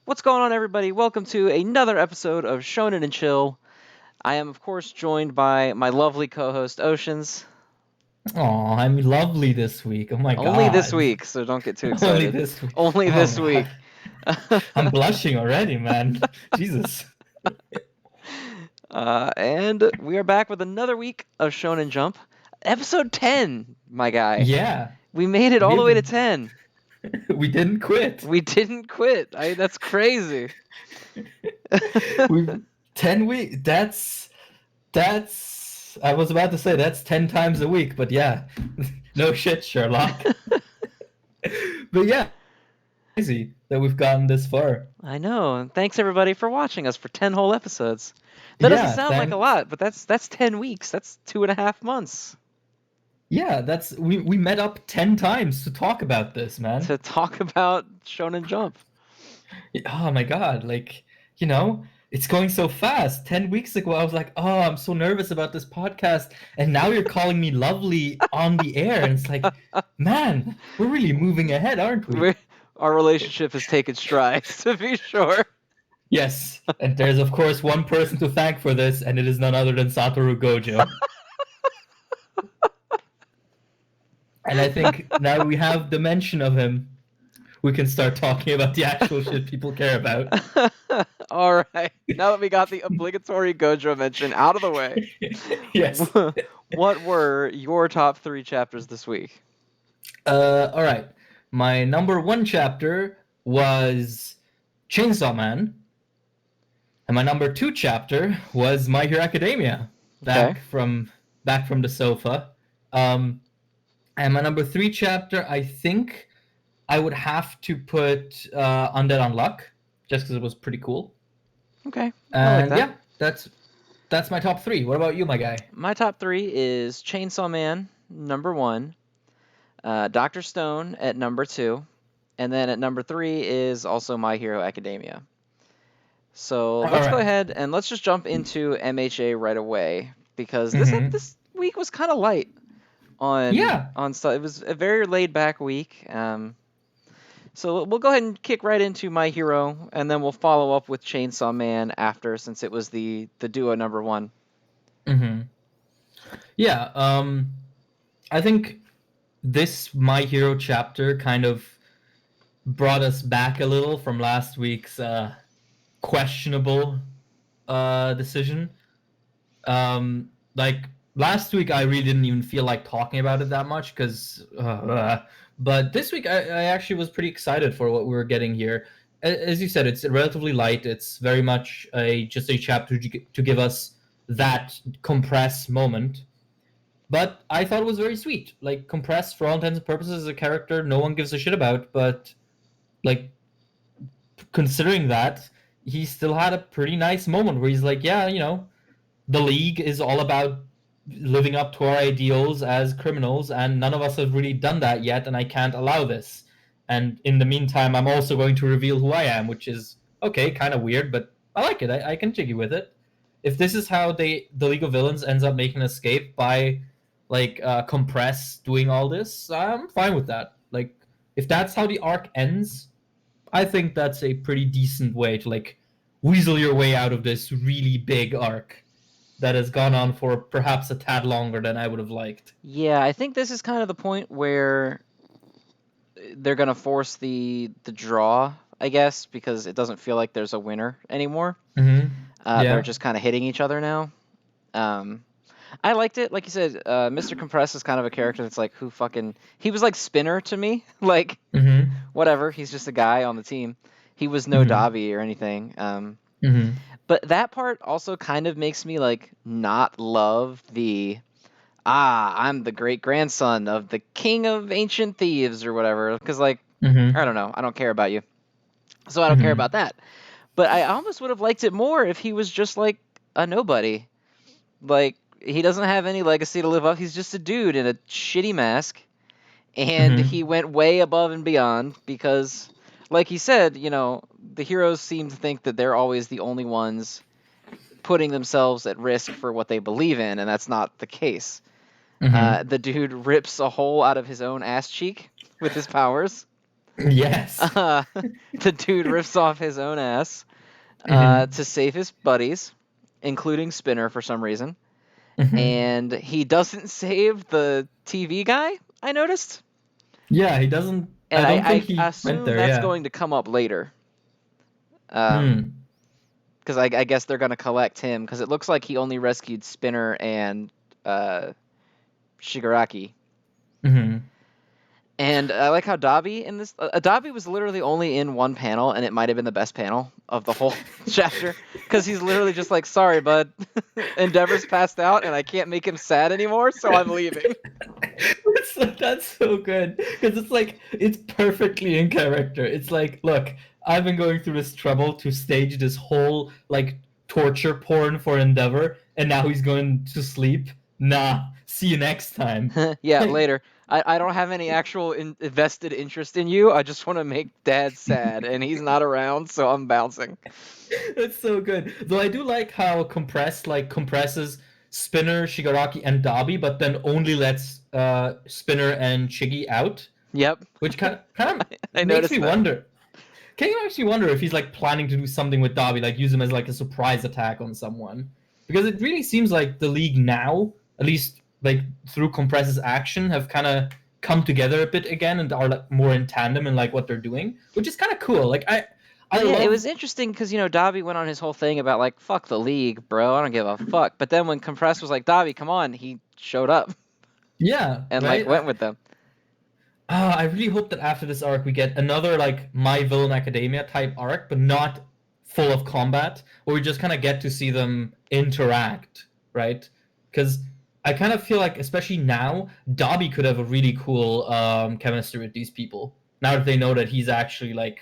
What's going on, everybody? Welcome to another episode of Shonen and Chill. I am, of course, joined by my lovely co-host Oceans. Oh, I'm lovely this week. Oh my Only this God. week, so don't get too Only excited. this week. Only Oh this God. week. I'm blushing already, man. Jesus. And we are back with another week of Shonen Jump. Episode 10, my guy. Yeah. We made it all the We've way to been 10. we didn't quit. We didn't quit. That's crazy. We've 10 weeks. That's I was about to say that's 10 times a week, but yeah. No shit, Sherlock. But yeah, crazy that we've gotten this far. I know. And thanks everybody for watching us for 10 whole episodes. That doesn't Yeah, sound like a thanks. lot, but that's 10 weeks. That's 2.5 months Yeah, that's we met up 10 times to talk about this, man. to talk about Shonen Jump. Oh my God, it's going so fast. 10 weeks ago, I was like, oh, I'm so nervous about this podcast. And now you're calling me lovely on the air. And it's like, man, we're really moving ahead, aren't we? Our relationship has taken strides, to be sure. Yes. And there's, of course, one person to thank for this, and it is none other than Satoru Gojo. And I think now we have the mention of him, we can start talking about the actual shit people care about. All right. Now that we got the obligatory Gojo mention out of the way, Yes. what were your top 3 chapters this week? All right. My number 1 chapter was Chainsaw Man, and my number 2 chapter was My Hero Academia. Okay. Back from the sofa. And my number 3 chapter, I think I would have to put Undead Unluck, just because it was pretty cool. Okay. I like And that. yeah, that's my top 3. What about you, my guy? My top 3 is Chainsaw Man, number 1, Dr. Stone at number 2, and then at number 3 is also My Hero Academia. So All let's go right. ahead and let's just jump into MHA right away because Mm-hmm. this week was kind of light Yeah. on stuff. It was a very laid back week. So we'll go ahead and kick right into My Hero, and then we'll follow up with Chainsaw Man after, since it was the duo number 1. Mm-hmm. Yeah. I think this My Hero chapter kind of brought us back a little from last week's questionable decision. Like last week, I really didn't even feel like talking about it that much but this week, I actually was pretty excited for what we were getting here. As you said, it's relatively light. It's very much just a chapter to give us that compressed moment. But I thought it was very sweet. Like compressed for all intents and purposes, is a character no one gives a shit about, but like considering that, he still had a pretty nice moment where he's like, yeah, the league is all about living up to our ideals as criminals, and none of us have really done that yet, and I can't allow this. And in the meantime, I'm also going to reveal who I am, which is okay, kind of weird, but I like it. I can jiggy with it. If this is how the League of Villains ends up making an escape by compress doing all this, I'm fine with that. Like if that's how the arc ends, I think that's a pretty decent way to weasel your way out of this really big arc that has gone on for perhaps a tad longer than I would have liked. Yeah, I think this is kind of the point where they're gonna force the draw, I guess, because it doesn't feel like there's a winner anymore. Mm-hmm. They're Yeah. just kind of hitting each other now. Um, I liked it. Like you said, Mr. Compress is kind of a character that's like, who fucking. He was like Spinner to me. Like, Mm-hmm. whatever. He's just a guy on the team. He was no Mm-hmm. Davi or anything. Mm-hmm. But that part also kind of makes me like not love I'm the great grandson of the king of ancient thieves or whatever. Because, like, Mm-hmm. I don't know. I don't care about you. So I don't care Mm-hmm. about that. But I almost would have liked it more if he was just like a nobody. Like, he doesn't have any legacy to live up. He's just a dude in a shitty mask. And Mm-hmm. he went way above and beyond because, like he said, the heroes seem to think that they're always the only ones putting themselves at risk for what they believe in, and that's not the case. Mm-hmm. The dude rips a hole out of his own ass cheek with his powers. Yes. Uh, the dude rips off his own ass Hmm. to save his buddies, including Spinner for some reason. Hmm. And he doesn't save the TV guy, I noticed. Yeah, he doesn't. And I don't think I he went assume there. that's Yeah. going to come up later. Hmm. Because I guess they're going to collect him, because it looks like he only rescued Spinner and uh, Shigaraki. Hmm. And I like how Dabi in this. Dabi was literally only in one panel, and it might have been the best panel of the whole chapter, because he's literally just like, "Sorry, bud, Endeavor's passed out, and I can't make him sad anymore, so I'm leaving." That's so good because it's like it's perfectly in character. It's like, look, I've been going through this trouble to stage this whole like torture porn for Endeavor, and now he's going to sleep. Nah, see you next time. Yeah, Like, later. I don't have any actual vested interest in you. I just want to make Dad sad, and he's not around, so I'm bouncing. that's so good. Though I do like how compressed like compresses Spinner, Shigaraki, and Dabi, but then only lets Spinner and Shiggy out, Yep, which kind of I makes me noticed that. wonder. Can you actually wonder if he's like planning to do something with Dabi, like use him as like a surprise attack on someone? Because it really seems like the league now, at least like through Compress's action, have kind of come together a bit again and are like more in tandem in like what they're doing, which is kind of cool. Like I Yeah, it was love. interesting because Dabi went on his whole thing about like fuck the league, bro. I don't give a fuck. But then when Compress was like, Dabi, come on, he showed up Yeah, and like right. went with them. I really hope that after this arc we get another like My Villain Academia type arc, but not full of combat, where we just kind of get to see them interact, right? Because I kind of feel like, especially now, Dobby could have a really cool chemistry with these people. Now that they know that he's actually like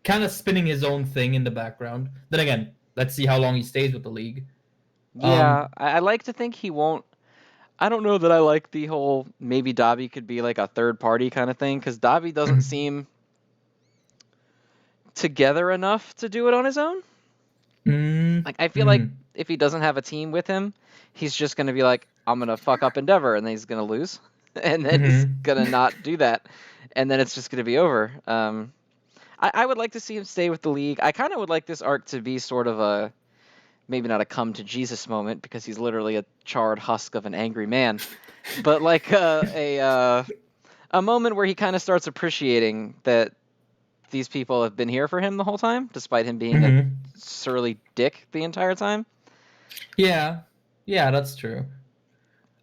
kind of spinning his own thing in the background. Then again, let's see how long he stays with the league. Yeah, Um, I like to think he won't. I don't know that I like the whole maybe Dabi could be like a third party kind of thing because Dabi doesn't seem together enough to do it on his own. mm, Like I feel like mm, if he doesn't have a team with him, he's just gonna be like, I'm gonna fuck up Endeavor, and then he's gonna lose, and then he's mm-hmm, gonna not do that, and then it's just gonna be over. I would like to see him stay with the league. I kind of would like this arc to be sort of a maybe not a come to Jesus moment because he's literally a charred husk of an angry man, but like a moment where he kind of starts appreciating that these people have been here for him the whole time, despite him being a mm-hmm. surly dick the entire time. Yeah, yeah, that's true.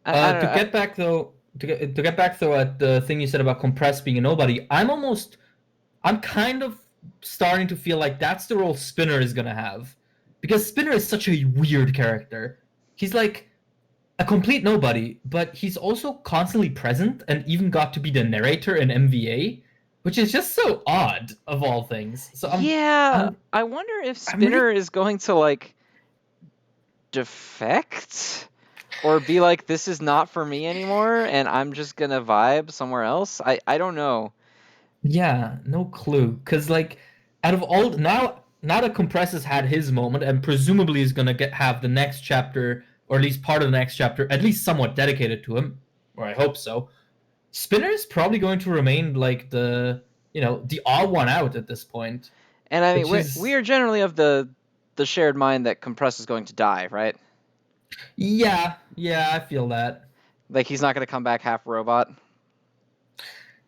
I don't To know. get back though, to get back though at the thing you said about Compress being a nobody, I'm kind of starting to feel like that's the role Spinner is gonna have, because Spinner is such a weird character. He's like a complete nobody, but he's also constantly present and even got to be the narrator in MVA, which is just so odd of all things. So Yeah, I'm, I wonder if I'm Spinner really, is going to like defect or be like, this is not for me anymore, and I'm just gonna vibe somewhere else. I don't know. yeah, no clue. Cause like out of all now that Compress has had his moment and presumably is gonna get have the next chapter, or at least part of the next chapter, at least somewhat dedicated to him, or I hope so. Spinner is probably going to remain like the odd one out at this point, And I mean, which we is are generally of the shared mind that Compress is going to die, right? yeah, I feel that. Like he's not gonna come back half robot.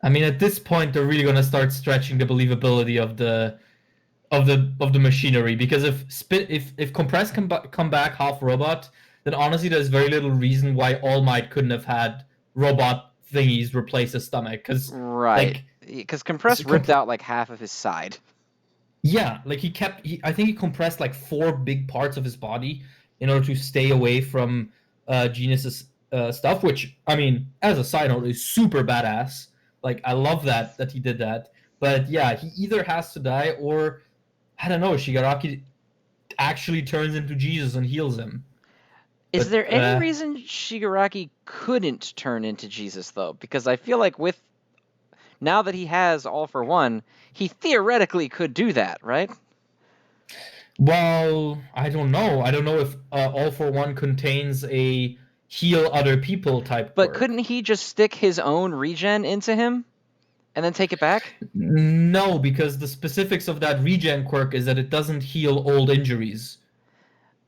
I mean, at this point, they're really gonna start stretching the believability of the machinery, because if Compress come back half robot, then honestly there's very little reason why All Might couldn't have had robot thingies replace his stomach, because Right. like Because Compress ripped out like half of his side. yeah, like I think he compressed like four big parts of his body in order to stay away from Genius's stuff, which I mean, as a side note, is super badass. Like I love that he did that. But yeah, he either has to die, or I don't know, Shigaraki actually turns into Jesus and heals him. Is But there any reason Shigaraki couldn't turn into Jesus though? Because I feel like with now that he has All for One, he theoretically could do that, right? well, I don't know. I don't know if All for One contains a heal other people type But quirk. couldn't he just stick his own regen into him? and then take it back? No, because the specifics of that regen quirk is that it doesn't heal old injuries.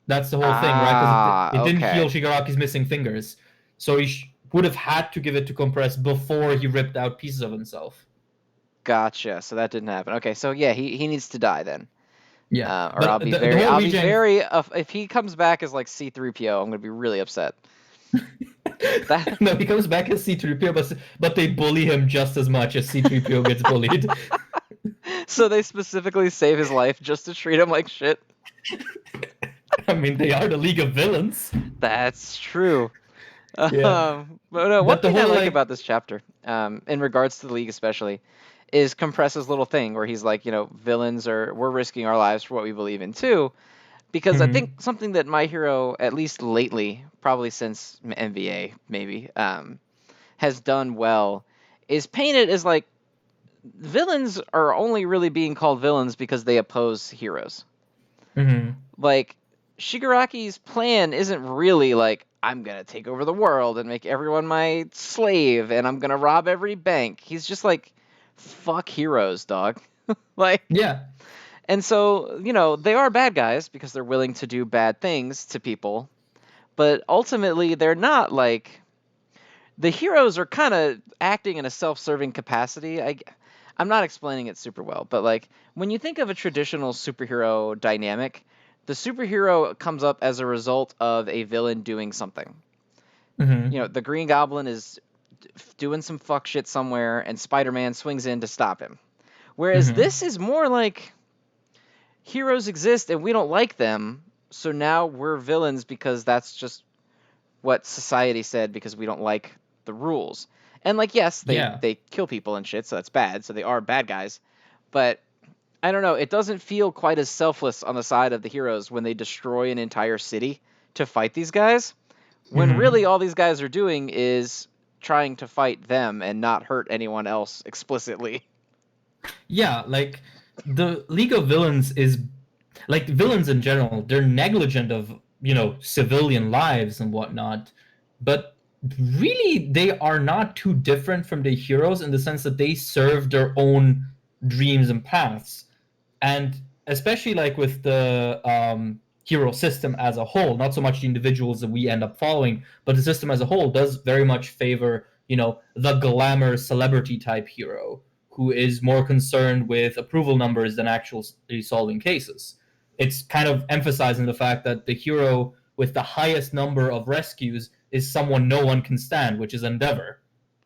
That's the whole thing, right? Because it didn't heal Okay. Shigaraki's missing fingers, so he would have had to give it to Compress before he ripped out pieces of himself. Gotcha. So that didn't happen. Okay, so yeah, he needs to die then. Yeah, Or but the whole I'll be regen. very if he comes back as like C3PO, I'm gonna be really upset. That No, he comes back as C-3PO, but they bully him just as much as C-3PO gets bullied. so they specifically save his life just to treat him like shit. I mean, they are the League of Villains. That's true. Yeah, But one but the thing I whole like like. about this chapter, in regards to the League especially, is Compress's little thing where he's like, villains we're risking our lives for what we believe in too. Because I think Mhm, something that My Hero, at least lately, probably since MVA maybe, has done well, is paint it as like villains are only really being called villains because they oppose heroes. mhm, Like Shigaraki's plan isn't really like I'm gonna take over the world and make everyone my slave and I'm gonna rob every bank. He's just like fuck heroes, dog. like yeah, and so, they are bad guys because they're willing to do bad things to people, but ultimately they're not like the heroes are kind of acting in a self-serving capacity. I'm not explaining it super well, but like when you think of a traditional superhero dynamic, the superhero comes up as a result of a villain doing something. mhm, The Green Goblin is doing some fuck shit somewhere, and Spider-Man swings in to stop him. Whereas mhm. this is more like heroes exist and we don't like them, so now we're villains because that's just what society said because we don't like the rules. And like yes, they Yeah. they kill people and shit, so that's bad. So they are bad guys. But I don't know, it doesn't feel quite as selfless on the side of the heroes when they destroy an entire city to fight these guys, when really Mhm. all these guys are doing is trying to fight them and not hurt anyone else explicitly. Yeah, like the League of Villains is like villains in general, they're negligent of, civilian lives and whatnot. But really they are not too different from the heroes in the sense that they serve their own dreams and paths. And especially like with the hero system as a whole, not so much the individuals that we end up following, but the system as a whole does very much favor, the glamour celebrity type hero who is more concerned with approval numbers than actually solving cases. It's kind of emphasizing the fact that the hero with the highest number of rescues is someone no one can stand, which is Endeavor.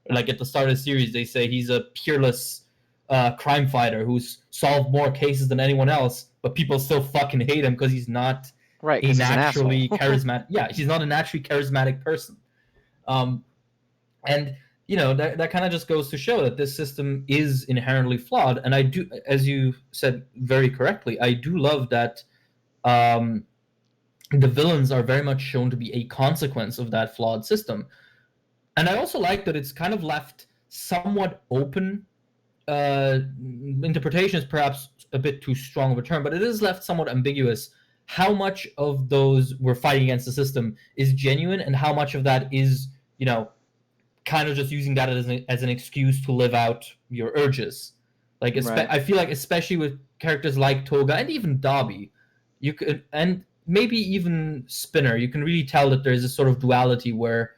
Like at the start of the series, they say he's a peerless crime fighter who's solved more cases than anyone else, but people still fucking hate him because he's not Right, a because he's an asshole. naturally charismatic. Yeah, he's not a naturally charismatic person. Um, and that kind of just goes to show that this system is inherently flawed. And I do, as you said very correctly, I do love that um, the villains are very much shown to be a consequence of that flawed system. And I also like that it's kind of left somewhat open. Interpretation is perhaps a bit too strong of a term, but it is left somewhat ambiguous how much of those we're fighting against the system is genuine and how much of that is, kind of just using that as an excuse to live out your urges. Like, Right. I feel like, especially with characters like Toga and even Dobby, you could, and maybe even Spinner, you can really tell that there's a sort of duality where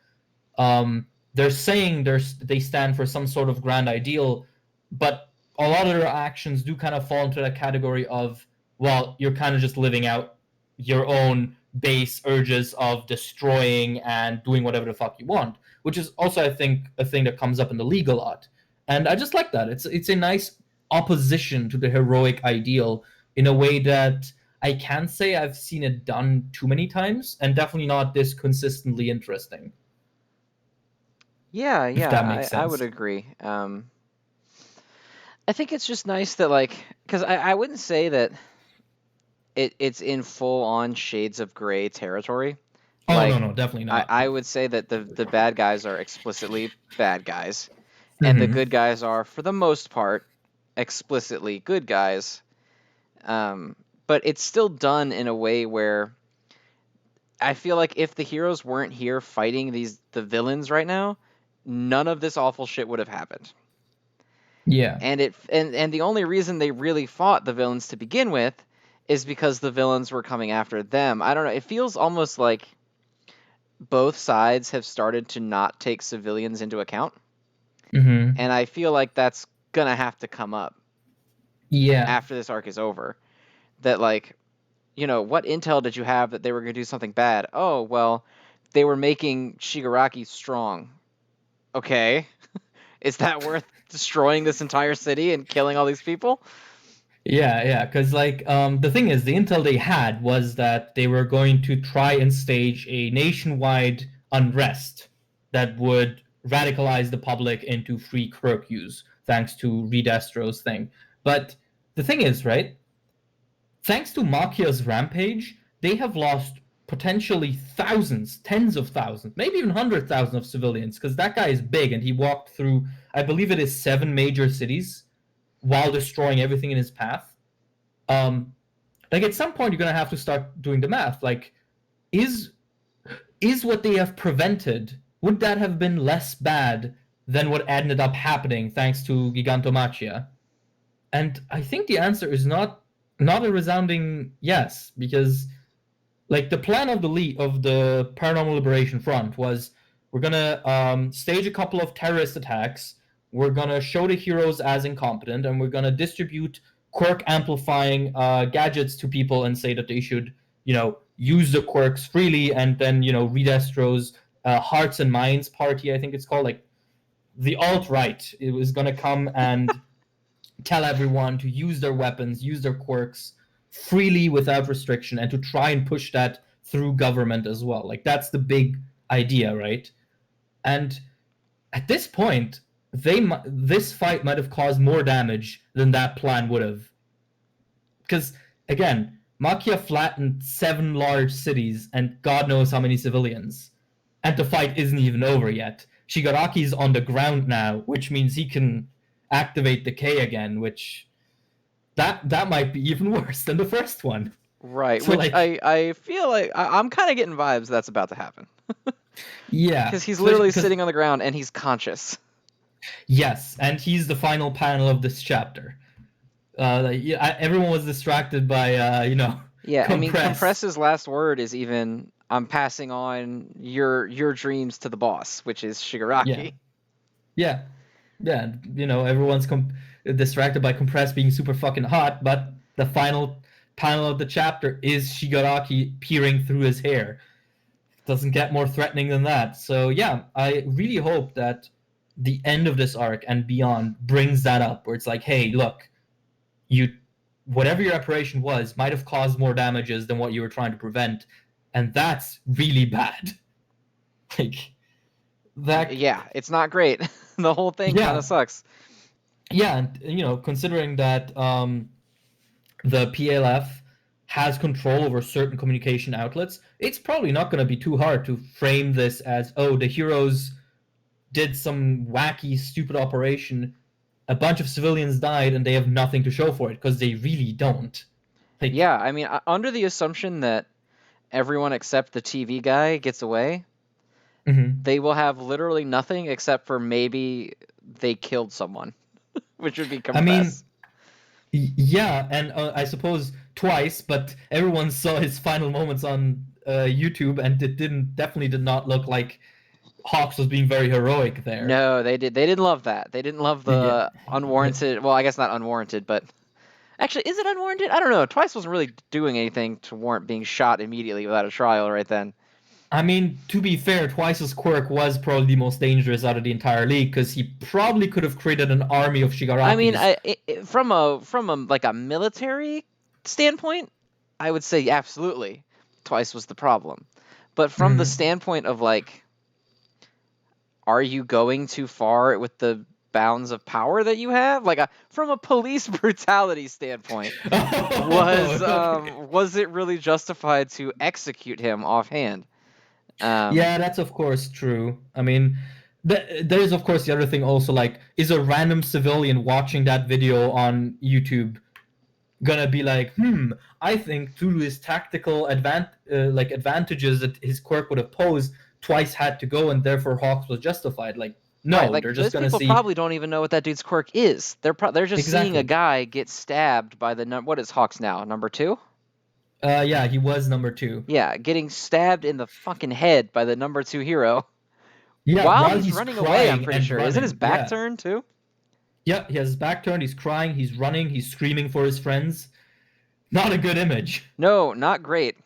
they're saying they stand for some sort of grand ideal, but a lot of their actions do kind of fall into that category of, well, you're kind of just living out your own base urges of destroying and doing whatever the fuck you want, which is also, I think, a thing that comes up in the league a lot. And I just like that. It's a nice opposition to the heroic ideal in a way that I can't say I've seen it done too many times, and definitely not this consistently interesting, Yeah, if yeah, that makes I would sense. agree. I think it's just nice that like, because I wouldn't say that it's in full on shades of gray territory. Oh no, Like, no, definitely I not. I would say that the bad guys are explicitly bad guys, and the Hmm. good guys are for the most part explicitly good guys. Um, but it's still done in a way where I feel like if the heroes weren't here fighting the villains right now, none of this awful shit would have happened. Yeah. And the only reason they really fought the villains to begin with is because the villains were coming after them. I don't know. It feels almost like both sides have started to not take civilians into account, Mm-hmm. and I feel like that's gonna have to come up Yeah. after this arc is over. That like, what intel did you have that they were gonna do something bad? Oh well, they were making Shigaraki strong. Okay, is that worth destroying this entire city and killing all these people? Yeah, yeah, because like the thing is, the intel they had was that they were going to try and stage a nationwide unrest that would radicalize the public into free curfews, thanks to Reed Astro's thing. But the thing is, right? Thanks to Makia's rampage, they have lost potentially thousands, tens of thousands, maybe even 100,000 of civilians, because that guy is big and he walked through, I believe it is 7 major cities while destroying everything in his path. um like at some point you're gonna have to start doing the math. Like, is what they have prevented, would that have been less bad than what ended up happening thanks to Gigantomachia? And I think the answer is not a resounding yes, because like the plan of the Paranormal Liberation Front was, we're gonna stage a couple of terrorist attacks, we're gonna show the heroes as incompetent, and we're gonna distribute quirk amplifying gadgets to people and say that they should, use the quirks freely, and then Redestro's Hearts and Minds party, I think it's called, like the alt right, it was gonna come and tell everyone to use their weapons, use their quirks freely without restriction, and to try and push that through government as well. Like, that's the big idea, right? And at this point, this fight might have caused more damage than that plan would have. Because again, Makia flattened 7 large cities and God knows how many civilians, and the fight isn't even over yet. Shigaraki's on the ground now, which means he can activate the K again, which that might be even worse than the first one. Right, So which like, I feel like I'm kind of getting vibes that's about to happen. yeah, Because he's especially literally because sitting on the ground and he's conscious. yes, and he's the final panel of this chapter. Yeah, everyone was distracted by Yeah, I mean, compress. Compress's last word is even, I'm passing on your dreams to the boss, which is Yeah, Shigaraki. yeah, yeah. Everyone's distracted by compress being super fucking hot, but the final panel of the chapter is Shigaraki peering through his hair. Doesn't get more threatening than that. So yeah, I really hope that the end of this arc and beyond brings that up, where it's like, hey, look, you, whatever your operation was might have caused more damages than what you were trying to prevent, and that's really bad. Like that. Yeah, it's not great. The whole thing kind of Yeah, sucks. yeah, and considering that the PLF has control over certain communication outlets, it's probably not going to be too hard to frame this as, oh, the heroes did some wacky, stupid operation, a bunch of civilians died, and they have nothing to show for it, because they really don't. Like, Yeah, I mean, under the assumption that everyone except the TV guy gets away, mhm. they will have literally nothing except for maybe they killed someone, which would be I mean, Compress. yeah, and I suppose twice, but everyone saw his final moments on YouTube, and it definitely did not look like Hawks was being very heroic there. No, they did. They didn't love that. They didn't love Yeah, the unwarranted. Well, I guess not unwarranted, but actually, is it unwarranted? I don't know. Twice wasn't really doing anything to warrant being shot immediately without a trial right then. I mean, to be fair, Twice's quirk was probably the most dangerous out of the entire league, because he probably could have created an army of I mean, Shigarakis. from a like a military standpoint, I would say absolutely. Twice was the problem, but from the Mhm. standpoint of like, are you going too far with the bounds of power that you have? Like from a police brutality standpoint, was Oh, okay. was it really justified to execute him offhand? Yeah, that's of course true. I mean, there's of course the other thing also, like, is a random civilian watching that video on YouTube gonna be like, I think through his tactical advantages that his quirk would have posed, Twice had to go, and therefore Hawks was justified. Like, Right, No, like they're just those gonna people see probably don't even know what that dude's quirk is. They're just seeing a exactly. guy get stabbed by what is Hawks now? Number 2? Yeah, he was number 2. Yeah, getting stabbed in the fucking head by the number 2 hero Yeah, while while he's he's running away, I'm crying pretty and sure. Isn't his running. back Yeah. turned too? Yeah, he has his back turned, he's crying, he's running, he's screaming for his friends. Not a good image. No, not great.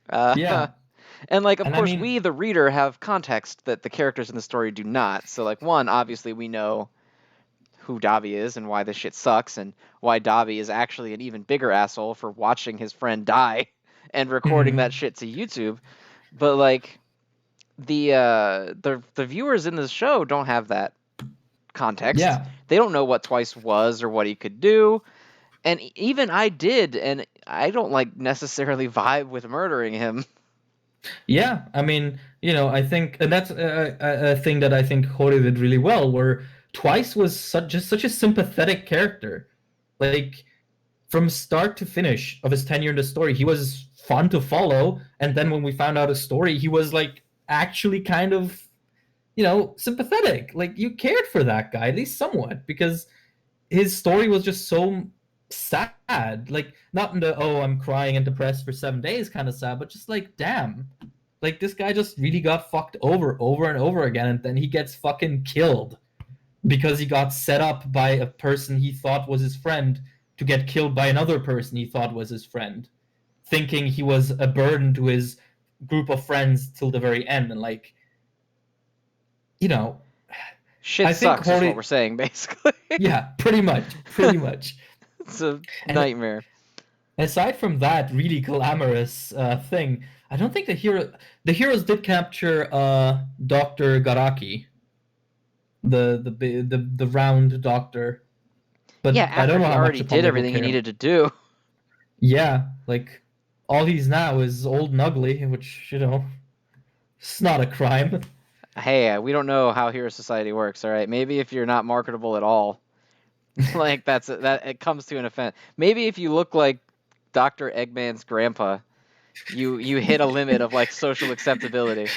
Uh, Yeah. and like, of And I course, mean, we, the reader, have context that the characters in the story do not. So, like, one, obviously, we know who Davi is and why this shit sucks, and why Davi is actually an even bigger asshole for watching his friend die and recording that mhm. shit to YouTube. But like, the viewers in the show don't have that context. Yeah. They don't know what Twice was or what he could do. And even I did, and I don't like necessarily vibe with murdering him. Yeah, I mean, I think, and that's a thing that I think Hori did really well, where Twice was such a sympathetic character. Like, from start to finish of his tenure in the story, he was fun to follow. And then when we found out his story, he was like actually kind of, sympathetic. Like, you cared for that guy, at least somewhat, because his story was just so sad. Like, not in the, oh, I'm crying and depressed for 7 days kind of sad, but just like, damn. Like, this guy just really got fucked over and over again, and then he gets fucking killed because he got set up by a person he thought was his friend to get killed by another person he thought was his friend, thinking he was a burden to his group of friends till the very end. And like, you know, Shit I think sucks, is what Hori, we're saying, basically. yeah, pretty much, pretty much. It's a And nightmare. aside from that really glamorous thing, I don't think the heroes did capture Dr. Garaki, the round doctor, Yeah, but I after don't know he how much already the did public will everything he care. needed to do. Yeah, like, all he's now is old and ugly, which, it's not a crime. Hey, we don't know how Hero Society works, all right? Maybe if you're not marketable at all, like that it comes to an offense. Maybe if you look like Dr. Eggman's grandpa, you hit a limit of like social acceptability.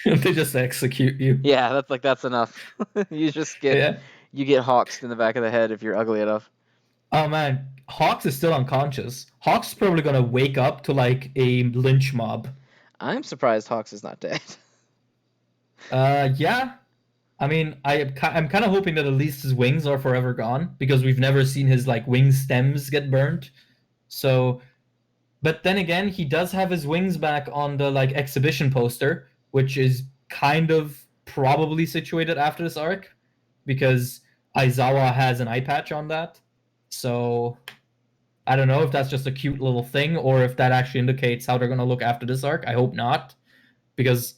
They just execute you. Yeah, that's enough. you just get Yeah. you get hawked in the back of the head if you're ugly enough. Oh man, Hawks is still unconscious. Hawks is probably gonna wake up to like a lynch mob. I'm surprised Hawks is not dead. Yeah. I mean, I'm kind of hoping that at least his wings are forever gone because we've never seen his like wing stems get burnt. So, but then again, he does have his wings back on the like exhibition poster, which is kind of probably situated after this arc because Aizawa has an eye patch on that. So, I don't know if that's just a cute little thing or if that actually indicates how they're going to look after this arc. I hope not, because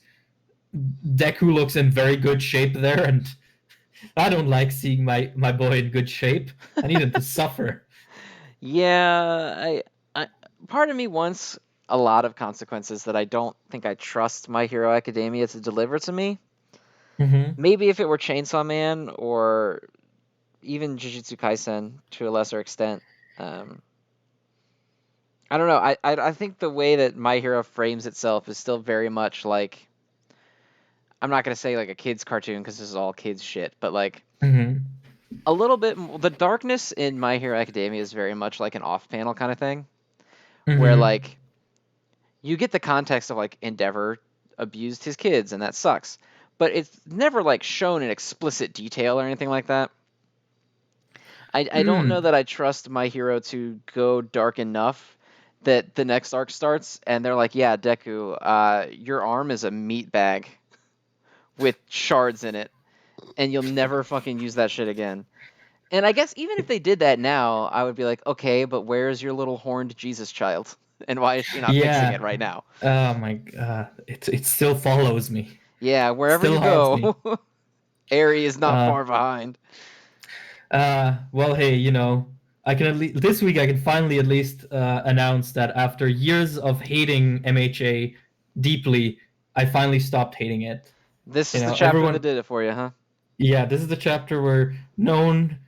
Deku looks in very good shape there, and I don't like seeing my boy in good shape. I need him to suffer. Yeah, I part of me wants a lot of consequences that I don't think I trust My Hero Academia to deliver to me. Mm-hmm. Maybe if it were Chainsaw Man or even Jujutsu Kaisen to a lesser extent. Um, I don't know. I think the way that My Hero frames itself is still very much like, I'm not gonna say like a kids cartoon because this is all kids shit, but like Mm-hmm. a little bit. The darkness in My Hero Academia is very much like an off-panel kind of thing, where Mm-hmm. like you get the context of like Endeavor abused his kids and that sucks, but it's never like shown in explicit detail or anything like that. I don't know Mm. that I trust My Hero to go dark enough that the next arc starts and they're like, yeah, Deku, your arm is a meat bag with shards in it, and you'll never fucking use that shit again. And I guess even if they did that now, I would be like, okay, but where's your little horned Jesus child? And why is she not fixing it Yeah. right now? Oh my god. It still follows me. Yeah, wherever Still you haunts me. go, Eri is not Uh far behind. well, hey, I can at least this week I can finally at least announce that after years of hating MHA deeply, I finally stopped hating it. This is the chapter that Everyone, did it for you, huh? yeah, this is the chapter where known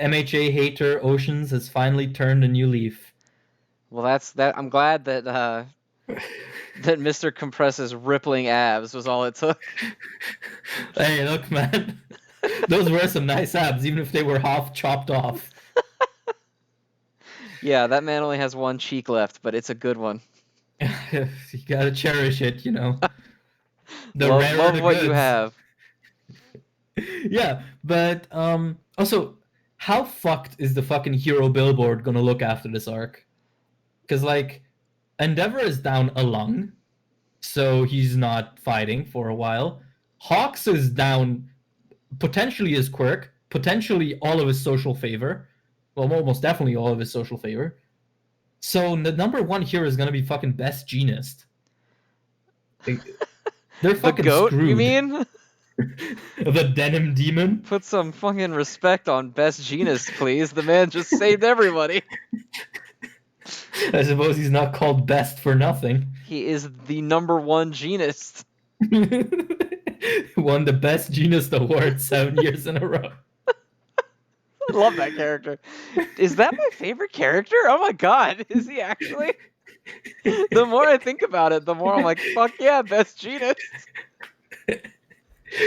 MHA hater Oceans has finally turned a new leaf. Well, that's that. I'm glad that that Mr. Compress's rippling abs was all it took. Hey, look, man. Those were some nice abs, even if they were half chopped off. Yeah, that man only has one cheek left, but it's a good one. You gotta cherish it, you know. The Love rarer love the what you goods. have. Yeah, but also, how fucked is the fucking hero billboard gonna look after this arc? Because like, Endeavor is down a lung, so he's not fighting for a while. Hawks is down potentially his quirk, potentially all of his social favor. Well, almost definitely all of his social favor. So the number one hero is gonna be fucking Best Genist. They're The fucking goat, you screwed. mean? The denim demon. Put some fucking respect on Best Genus, please. The man just saved everybody. I suppose he's not called Best for nothing. He is the number one genus. Won the Best Genist award 7 years in a row. I love that character. Is that my favorite character? Oh my god, is he actually? The more I think about it, the more I'm like, fuck yeah, Best Genus.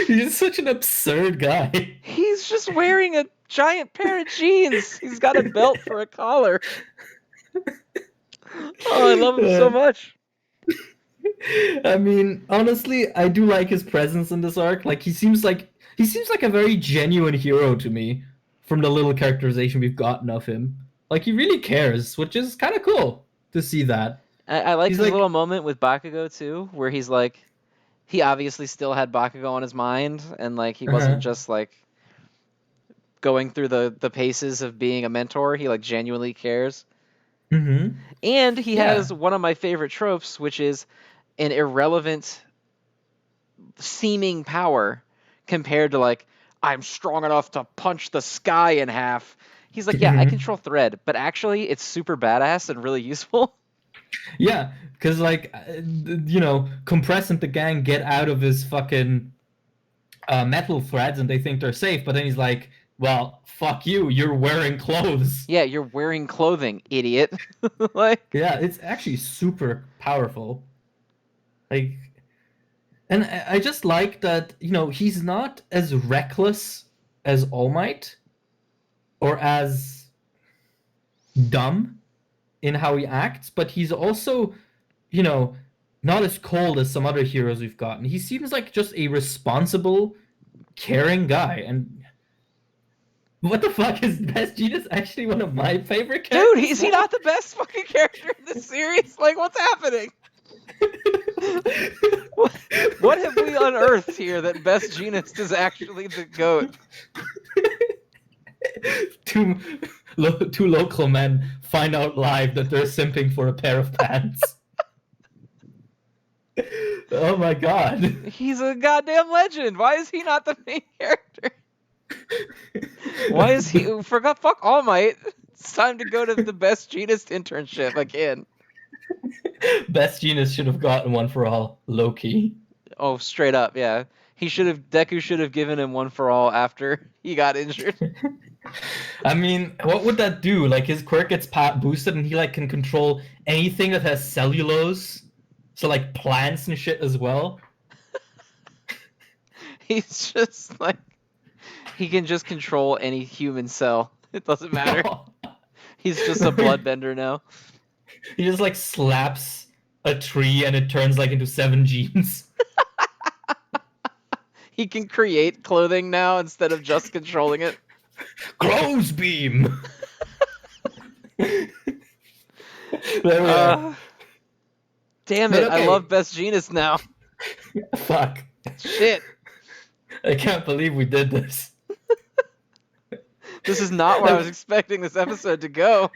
He's such an absurd guy. He's just wearing a giant pair of jeans. He's got a belt for a collar. Oh, I love him so much. I mean, honestly, I do like his presence in this arc. Like he seems like a very genuine hero to me from the little characterization we've gotten of him. Like he really cares, which is kind of cool to see that. I like He's his like, little moment with Bakugo too, where he's like, he obviously still had Bakugo on his mind, and like he wasn't just like going through the paces of being a mentor. He like genuinely cares. mm-hmm. And he Yeah. has one of my favorite tropes, which is an irrelevant seeming power compared to like, I'm strong enough to punch the sky in half. He's like, yeah, I control thread, but actually it's super badass and really useful. Yeah, because like, you know, Compress and the gang get out of his fucking metal threads and they think they're safe, but then he's like, well, fuck you, you're wearing clothes. Yeah, you're wearing clothing, idiot. Like, yeah, it's actually super powerful. Like, and I just like that, you know, he's not as reckless as All Might or as dumb in how he acts, but he's also, you know, not as cold as some other heroes we've gotten. He seems like just a responsible, caring guy. And what the fuck, is Best Genus actually one of my favorite characters? dude, is he not the best fucking character in this series? Like, what's happening? What have we unearthed here that Best Genus is actually the GOAT? Two local men find out live that they're simping for a pair of pants. Oh my god. He's a goddamn legend. Why is he not the main character? Why is he... Fuck All Might. It's time to go to the Best Genus internship again. Best Genus should have gotten one for all, low-key. Oh, straight up, yeah. Deku should have given him one for all after he got injured. I mean, what would that do? Like, his quirk gets boosted and he, like, can control anything that has cellulose. So, like, plants and shit as well. He's just, like... He can just control any human cell. It doesn't matter. He's just a bloodbender now. He just, like, slaps a tree and it turns, like, into 7 genes. He can create clothing now instead of just controlling it. Crow's beam! Damn it, okay. I love Best Genus now. Fuck. Shit. I can't believe we did this. This is not where I was expecting this episode to go.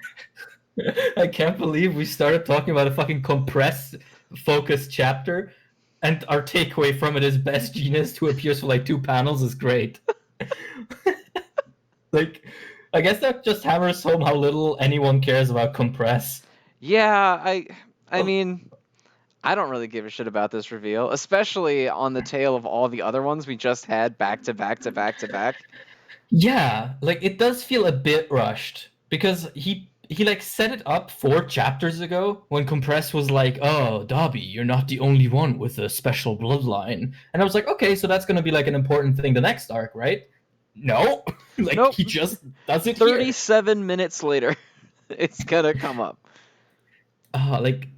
I can't believe we started talking about a fucking compressed, focused chapter, and our takeaway from it is Best Genus, who appears for like 2 panels, is great. Like, I guess that just hammers home how little anyone cares about Compress. Yeah, I mean, I don't really give a shit about this reveal, especially on the tail of all the other ones we just had back to back to back to back. Yeah, like, it does feel a bit rushed, because he like set it up 4 chapters ago when Compress was like, oh, Dobby, you're not the only one with a special bloodline. And I was like, okay, so that's going to be like an important thing the next arc, right? No, like Nope. he just does it here. 37 minutes later, it's gonna come up. Like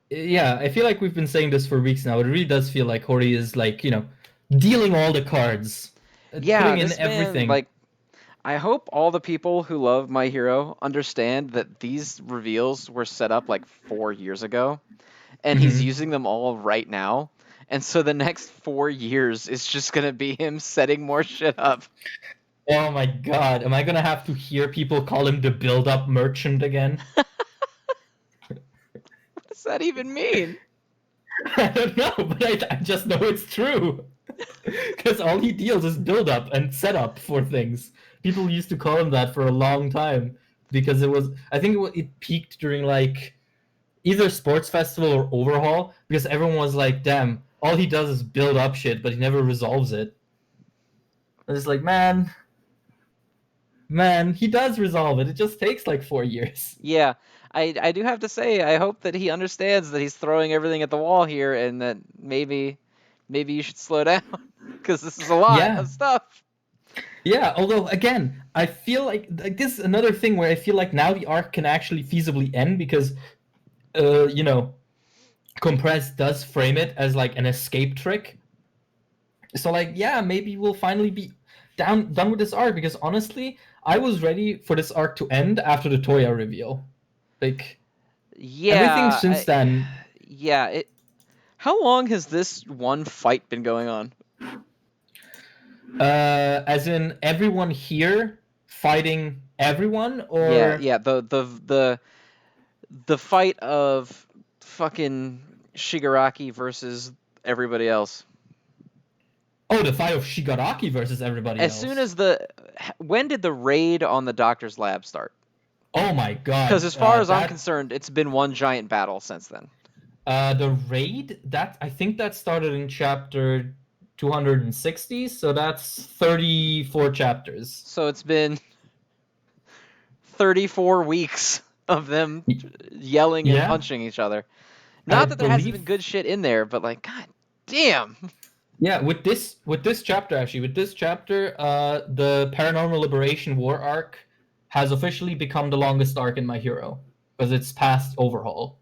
yeah, I feel like we've been saying this for weeks now. It really does feel like Hori is like, dealing all the cards, Yeah, putting in this man, everything. like, I hope all the people who love My Hero understand that these reveals were set up like 4 years ago, and he's Hmm. using them all right now. And so the next 4 years is just gonna be him setting more shit up. Oh my god, am I gonna have to hear people call him the build-up merchant again? What does that even mean? I don't know, but I just know it's true. Because all he deals is build-up and setup for things. People used to call him that for a long time because I think it peaked during like either Sports Festival or Overhaul because everyone was like, damn, all he does is build up shit, but he never resolves it. And it's like, man, he does resolve it. It just takes like 4 years. Yeah, I do have to say, I hope that he understands that he's throwing everything at the wall here, and that maybe you should slow down because this is a lot Yeah, of stuff. yeah. Although again, I feel like this is another thing where I feel like now the arc can actually feasibly end because, uh, you know, Compress does frame it as like an escape trick. So like, yeah, maybe we'll finally be done with this arc because honestly, I was ready for this arc to end after the Toya reveal. Like everything Yeah, since then, yeah. How long has this one fight been going on? as in everyone here fighting everyone, Yeah, or yeah. The fight of fucking Shigaraki versus everybody else. oh, the fight of Shigaraki versus everybody As soon else. as when did the raid on the doctor's lab start? Oh my Because god, as far as I'm that concerned, it's been one giant battle since then. the raid that I think that started in chapter 260, so that's 34 chapters. So it's been 34 weeks of them yelling and Yeah, punching each other. I Not that there hasn't been believe. good shit in there, but like, god damn. Yeah, with this chapter actually, with this chapter, the Paranormal Liberation War arc has officially become the longest arc in My Hero because it's past Overhaul.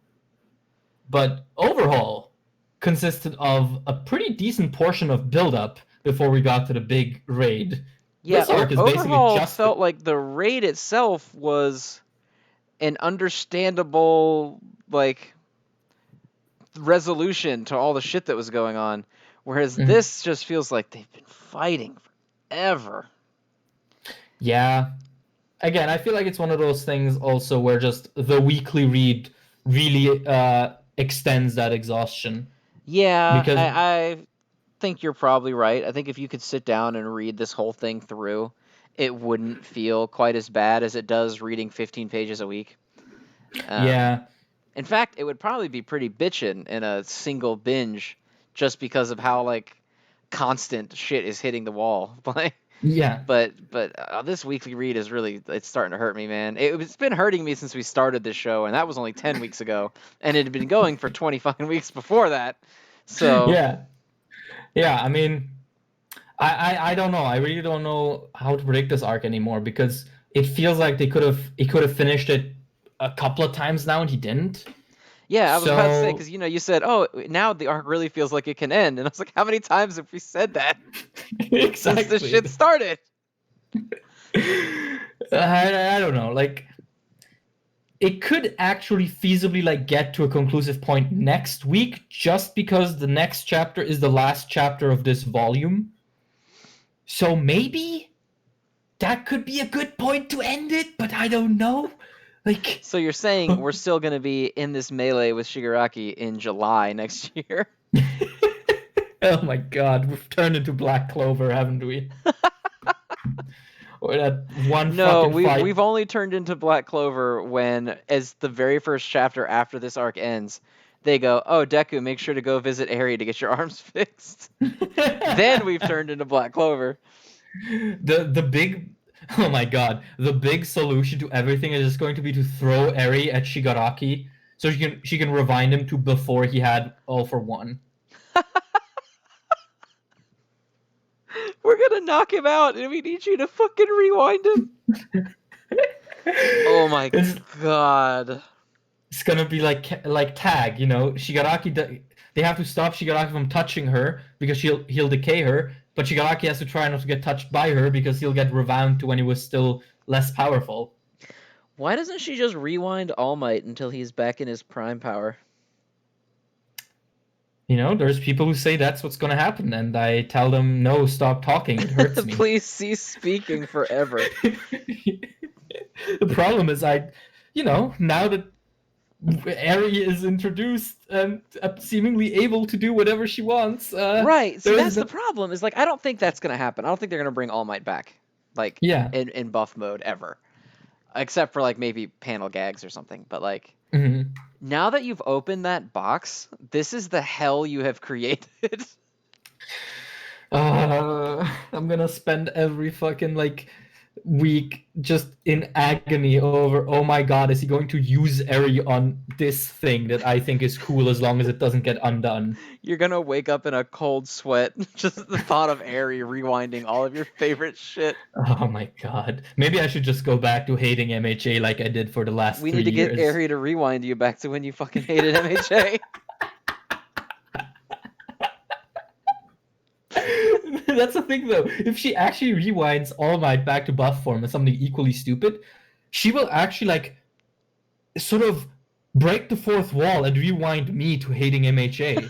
But Overhaul consisted of a pretty decent portion of build-up before we got to the big raid. Yeah, This arc is basically Overhaul just felt like the raid itself was an understandable like resolution to all the shit that was going on, whereas Mhm. this just feels like they've been fighting forever. Yeah. Again, I feel like it's one of those things also where just the weekly read really extends that exhaustion Yeah, because I think you're probably right. I think if you could sit down and read this whole thing through, it wouldn't feel quite as bad as it does reading 15 pages a week. Um, yeah, in fact, it would probably be pretty bitchin' in a single binge, just because of how like constant shit is hitting the wall. yeah. But this weekly read is really it's starting to hurt me, man. It's been hurting me since we started this show, and that was only 10 weeks ago, and it had been going for 20 fucking weeks before that. So Yeah, yeah. I mean, I don't know. I really don't know how to predict this arc anymore because it feels like he could have finished it a couple of times now and he didn't. yeah, I was about to say So because you said, oh, now the arc really feels like it can end, and I was like, how many times have we said that since this exactly. shit started? I don't know. Like it could actually feasibly like get to a conclusive point next week just because the next chapter is the last chapter of this volume. So maybe that could be a good point to end it, but I don't know. Like, So you're saying we're still going to be in this melee with Shigaraki in July next year? oh my god, we've turned into Black Clover, haven't we? Or that one No, fucking we've fight. we've only turned into Black Clover when, as the very first chapter after this arc ends, they go, "Oh, Deku, make sure to go visit Eri to get your arms fixed." Then we've turned into Black Clover. the big oh my god, the big solution to everything is just going to be to throw Eri at Shigaraki so she can rewind him to before he had All for One. We're gonna gonna knock him out, and we need you to fucking rewind him. Oh my It's, god. it's gonna be like tag, you know. They have to stop Shigaraki from touching her because he'll decay her, but Shigaraki has to try not to get touched by her because he'll get rewound to when he was still less powerful. Why doesn't she just rewind All Might until he's back in his prime power? You know, there's people who say that's what's gonna happen, and I tell them, no, stop talking. It hurts me. Please cease speaking forever. The problem is, now that Eri is introduced and seemingly able to do whatever she wants. Right. See, that's the problem. Is like I don't think that's gonna happen. I don't think they're gonna bring All Might back, like in buff mode ever, except for like maybe panel gags or something. But like now that you've opened that box, this is the hell you have created. I'm gonna spend every fucking week just in agony over, oh my god, is he going to use Eri on this thing that I think is cool as long as it doesn't get undone? You're gonna wake up in a cold sweat, just the thought of Eri rewinding all of your favorite shit. Oh my god. Maybe I should just go back to hating MHA like I did for the last 3 years. We need to get Eri to rewind you back to when you fucking hated MHA. That's the thing, though. If she actually rewinds All Might back to buff form as something equally stupid, she will actually, sort of break the fourth wall and rewind me to hating MHA.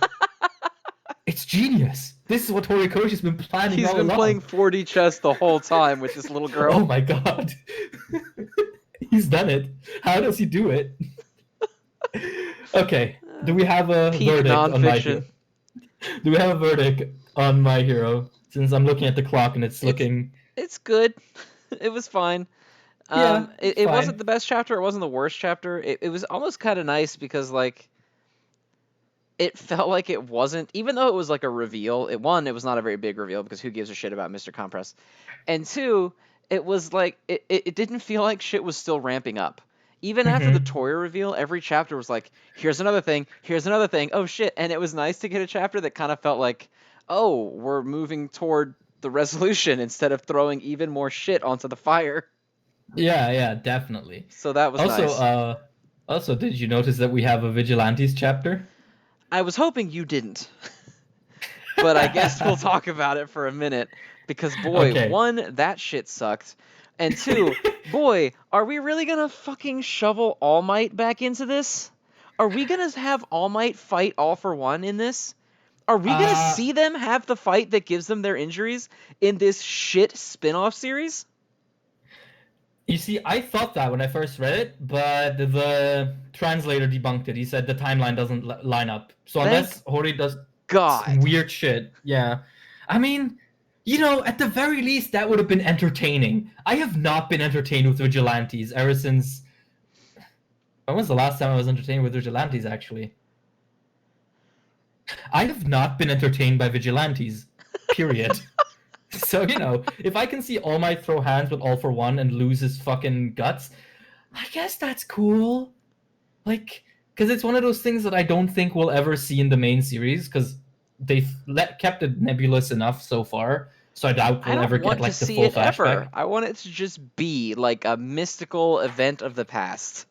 It's genius. This is what Horikoshi's been planning all along. He's been playing 4D chess the whole time with this little girl. Oh my god. He's done it. How does he do it? Okay. Do we have a verdict on my hero? Do we have a verdict on My Hero? Since I'm looking at the clock and it's looking... It's good. It was fine. It wasn't the best chapter. It wasn't the worst chapter. It was almost kind of nice because, it felt like it wasn't... Even though it was, a reveal, it was not a very big reveal because who gives a shit about Mr. Compress? And two, it was, it didn't feel like shit was still ramping up. Even after the Toya reveal, every chapter was like, here's another thing, oh shit. And it was nice to get a chapter that kind of felt like, oh, we're moving toward the resolution instead of throwing even more shit onto the fire. Yeah, definitely. So that was nice. Also, did you notice that we have a Vigilantes chapter? I was hoping you didn't. But I guess we'll talk about it for a minute. Because, boy, one, that shit sucked. And two, boy, are we really gonna fucking shovel All Might back into this? Are we gonna have All Might fight All for One in this? Are we gonna see them have the fight that gives them their injuries in this shit spin-off series? You see, I thought that when I first read it, but the translator debunked it. He said the timeline doesn't line up. So unless Hori does weird shit, yeah. I mean, at the very least, that would have been entertaining. I have not been entertained with Vigilantes ever since... When was the last time I was entertained with Vigilantes, actually? I have not been entertained by Vigilantes, period. So, if I can see All Might throw hands with All for One and lose his fucking guts, I guess that's cool. Because it's one of those things that I don't think we'll ever see in the main series, because they've kept it nebulous enough so far, so I doubt we'll ever get the full flashback. I want it to just be like a mystical event of the past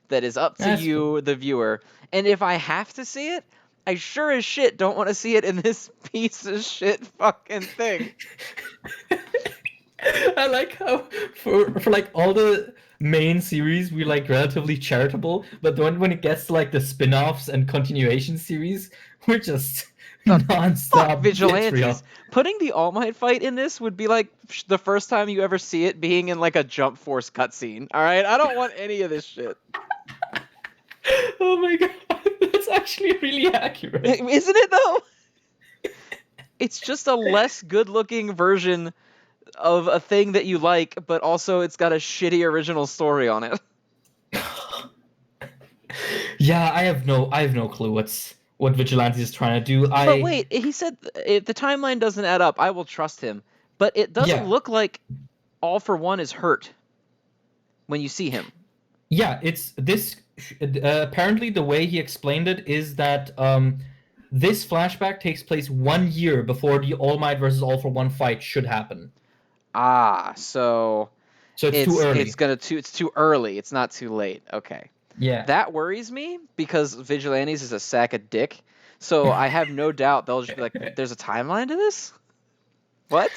that is up to you, the viewer. And if I have to see it, I sure as shit don't want to see it in this piece of shit fucking thing. I like how for all the main series we relatively charitable, but then when it gets to the spin-offs and continuation series, we're just non-stop Vigilantes. Vitriol. Putting the All Might fight in this would be like the first time you ever see it being in a Jump Force cutscene. All right, I don't want any of this shit. Oh my god, that's actually really accurate. Isn't it though? It's just a less good-looking version of a thing that you like, but also it's got a shitty original story on it. Yeah, I have no clue what Vigilantes is trying to do. But wait, he said if the timeline doesn't add up, I will trust him. But it doesn't look like All for One is hurt when you see him. Yeah, it's this. Apparently, the way he explained it is that This flashback takes place 1 year before the All Might versus All for One fight should happen. So So it's too early. it's too early. It's not too late. Okay. Yeah. That worries me because Vigilantes is a sack of dick. So I have no doubt they'll just be like, "There's a timeline to this." What?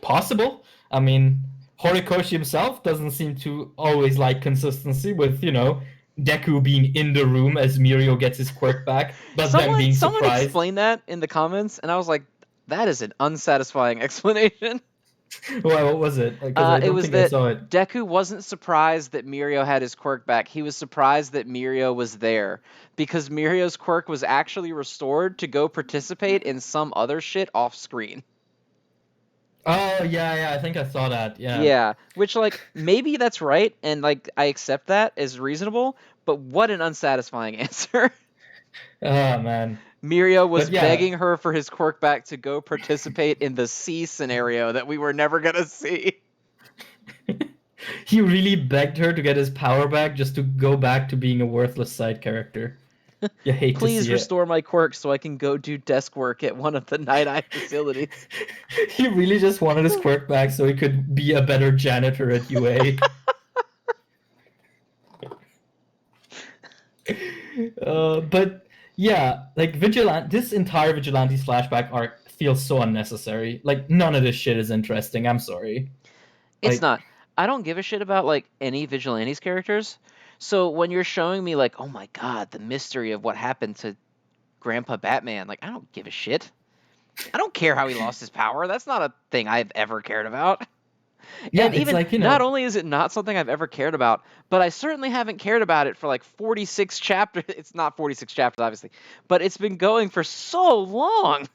Possible. I mean, Horikoshi himself doesn't seem to always like consistency with, Deku being in the room as Mirio gets his quirk back, but then being Someone surprised. explained that in the comments, and I was like, that is an unsatisfying explanation. Well, what was it? Because I don't think I saw it. Deku wasn't surprised that Mirio had his quirk back. He was surprised that Mirio was there because Mirio's quirk was actually restored to go participate in some other shit off screen. Oh, yeah, I think I saw that, yeah. Yeah, which, maybe that's right, and, I accept that as reasonable, but what an unsatisfying answer. Oh, man. Mirio was begging her for his quirk back to go participate in the sea scenario that we were never gonna see. He really begged her to get his power back just to go back to being a worthless side character. You hate to see it. Please restore my quirk so I can go do desk work at one of the Night Eye facilities. He really just wanted his quirk back so he could be a better janitor at UA. But yeah, this entire Vigilantes flashback arc feels so unnecessary. None of this shit is interesting. I'm sorry. It's not. I don't give a shit about any Vigilantes characters. So when you're showing me oh my god, the mystery of what happened to Grandpa Batman, I don't give a shit. I don't care how he lost his power. That's not a thing I've ever cared about. Yeah, and even not only is it not something I've ever cared about, but I certainly haven't cared about it for 46 chapters. It's not 46 chapters, obviously, but it's been going for so long.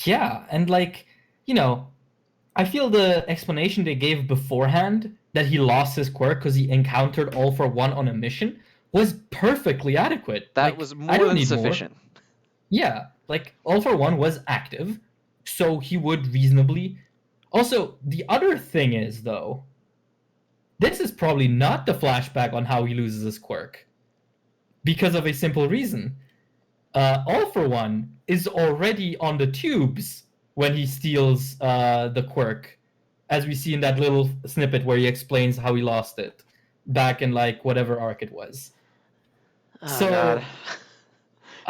Yeah, and I feel the explanation they gave beforehand that he lost his quirk because he encountered All for One on a mission was perfectly adequate. That was more than sufficient. More. Yeah, All for One was active, so he would reasonably. Also, the other thing is, though, this is probably not the flashback on how he loses his quirk. Because of a simple reason. All for One is already on the tubes when he steals the quirk, as we see in that little snippet where he explains how he lost it back in whatever arc it was. Oh, God.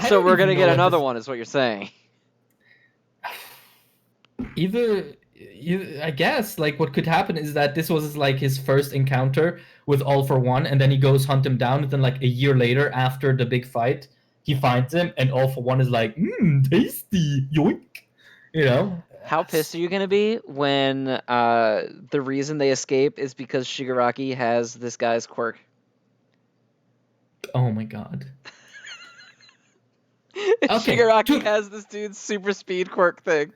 So we're gonna get another one, is what you're saying? Either I guess what could happen is that this was his first encounter with All for One, and then he goes hunt him down, and then a year later after the big fight, he finds him, and All for One is tasty, yoink. How pissed are you gonna be when the reason they escape is because Shigaraki has this guy's quirk? Oh my god. Okay, Shigaraki has this dude's super speed quirk thing.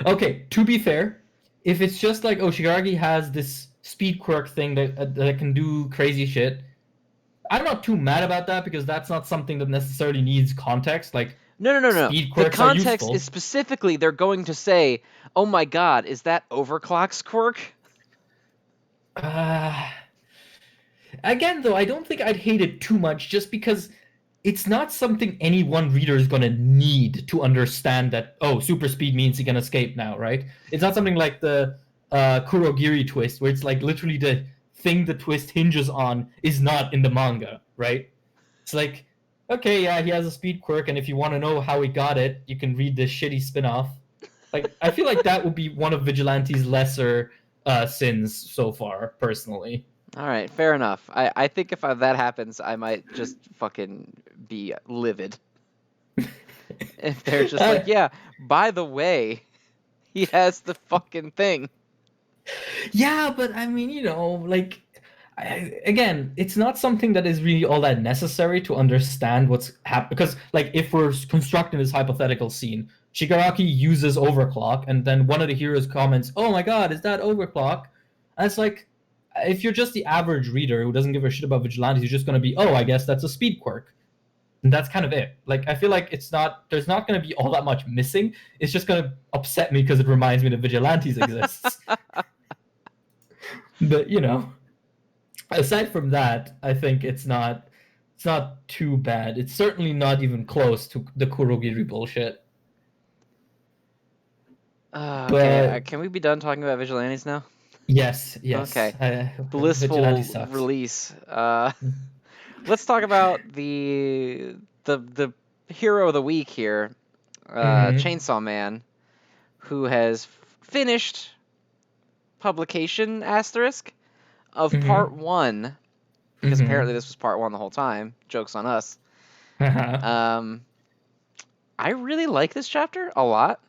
Okay, to be fair, if it's just Shigaraki has this speed quirk thing that can do crazy shit, I'm not too mad about that because that's not something that necessarily needs context. No. The context is specifically they're going to say, "Oh my god, is that Overclock's quirk?" Again, though, I don't think I'd hate it too much just because it's not something any one reader is going to need to understand that, super speed means he can escape now, right? It's not something like the Kurogiri twist, where it's literally the thing the twist hinges on is not in the manga, right? It's okay, yeah, he has a speed quirk, and if you want to know how he got it, you can read this shitty spin-off. I feel that would be one of Vigilante's lesser sins so far, personally. All right, fair enough. I think if that happens, I might just fucking be livid. If they're just yeah, by the way, he has the fucking thing. Yeah, but I mean, again, it's not something that is really all that necessary to understand what's happening. Because, if we're constructing this hypothetical scene, Shigaraki uses Overclock, and then one of the heroes comments, "Oh my god, is that Overclock?" And it's if you're just the average reader who doesn't give a shit about Vigilantes, you're just going to be, "Oh, I guess that's a speed quirk." And that's kind of it. I feel there's not going to be all that much missing. It's just going to upset me because it reminds me that Vigilantes exists. But, aside from that, I think it's not It's not too bad. It's certainly not even close to the Kurogiri bullshit. Okay, But can we be done talking about Vigilantes now? yes, yes. Okay, Vigilante blissful sucks. release. Let's talk about the hero of the week here, Mm-hmm. Chainsaw Man, who has finished publication asterisk of part Mm-hmm. one, because apparently Mm-hmm. this was part one the whole time. Joke's on us. Um, I really like this chapter a lot.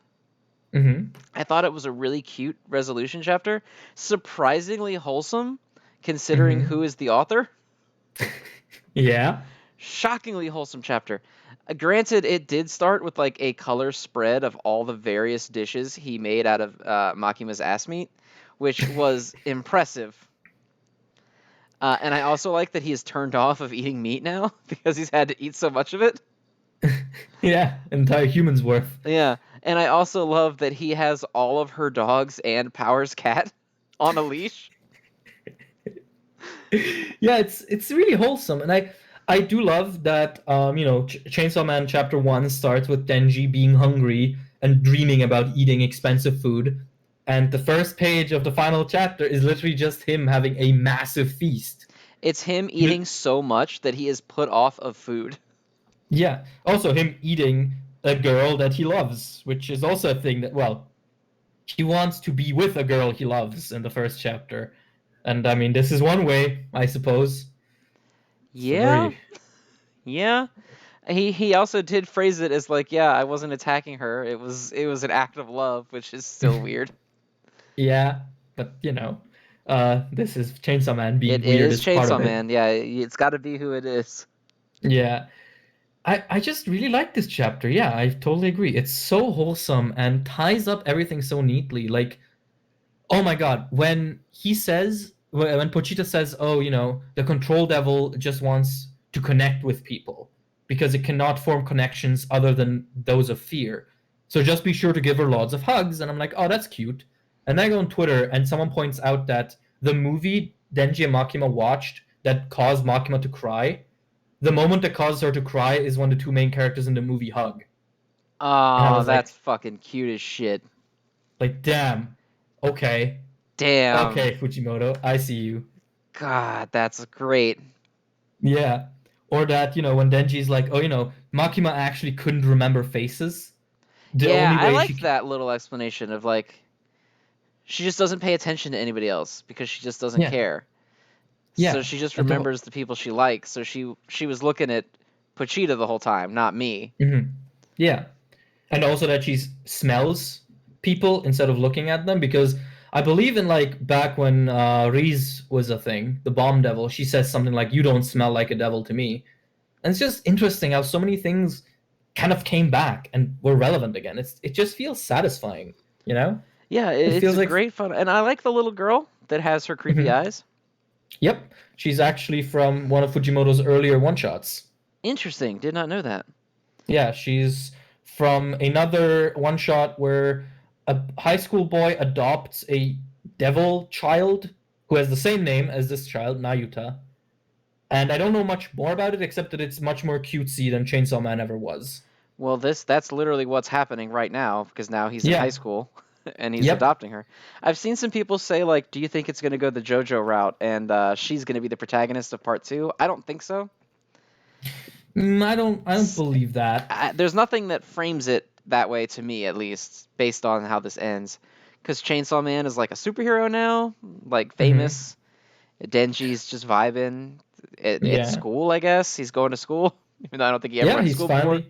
Mm-hmm. I thought it was a really cute resolution chapter, surprisingly wholesome considering Mm-hmm. who is the author. Yeah. Shockingly wholesome chapter. Granted, it did start with like a color spread of all the various dishes he made out of Makima's ass meat, which was impressive. And I also like that he is turned off of eating meat now because he's had to eat so much of it. Yeah, entire human's worth. Yeah, and I also love that he has all of her dogs and Power's cat on a leash. Yeah, it's really wholesome, and I do love that. Chainsaw Man chapter one starts with Denji being hungry and dreaming about eating expensive food, and the first page of the final chapter is literally just him having a massive feast. It's him eating so much that he is put off of food. Yeah, also him eating a girl that he loves, which is also a thing that, well, he wants to be with a girl he loves in the first chapter. And I mean, this is one way, I suppose. It's a Yeah, very, yeah. He also did phrase it as like, yeah, I wasn't attacking her. It was an act of love, which is still weird. yeah, but this is Chainsaw Man being It weird is is part of Chainsaw it. Man. Yeah, it's got to be who it is. Yeah, I just really like this chapter. Yeah, I totally agree. It's so wholesome and ties up everything so neatly. Like, oh my God, when Pochita says, "Oh, the control devil just wants to connect with people because it cannot form connections other than those of fear. So just be sure to give her lots of hugs." And I'm like, "Oh, that's cute." And then I go on Twitter and someone points out that the movie Denji and Makima watched that caused Makima to cry, the moment that causes her to cry is when the two main characters in the movie hug. And I Oh, was that's like, fucking cute as shit. damn, okay, Damn. okay, Fujimoto, I see you. God, that's great. Yeah. Or that, when Denji's like, oh, Makima actually couldn't remember faces. The Yeah, only I way liked that little explanation of like she just doesn't pay attention to anybody else because she just doesn't yeah, care. So yeah. she just And remembers the people she likes. So she was looking at Pochita the whole time, not me. mhm. Yeah. And also that she smells people instead of looking at them because I believe in like back when Reese was a thing, the bomb devil, she says something like, "You don't smell like a devil to me." And it's just interesting how so many things kind of came back and were relevant again. It just feels satisfying, you know? Yeah, It it's feels a like great fun, and I like the little girl that has her creepy mhm. eyes. Yep, she's actually from one of Fujimoto's earlier one-shots. Interesting. Did not know that. Yeah, she's from another one-shot where a high school boy adopts a devil child who has the same name as this child, Nayuta. And I don't know much more about it except that it's much more cutesy than Chainsaw Man ever was. Well, that's literally what's happening right now because now he's in high Yeah. school and he's Yep. adopting her. I've seen some people say like, "Do you think it's going to go the JoJo route and she's going to be the protagonist of part 2?" I don't think so. I don't believe that. There's nothing that frames it that way to me, at least, based on how this ends. Because Chainsaw Man is like a superhero now, like Hmm. famous. Denji's just vibing at Yeah. school, I guess. He's going to school, even though I don't think he ever Yeah, went to school before.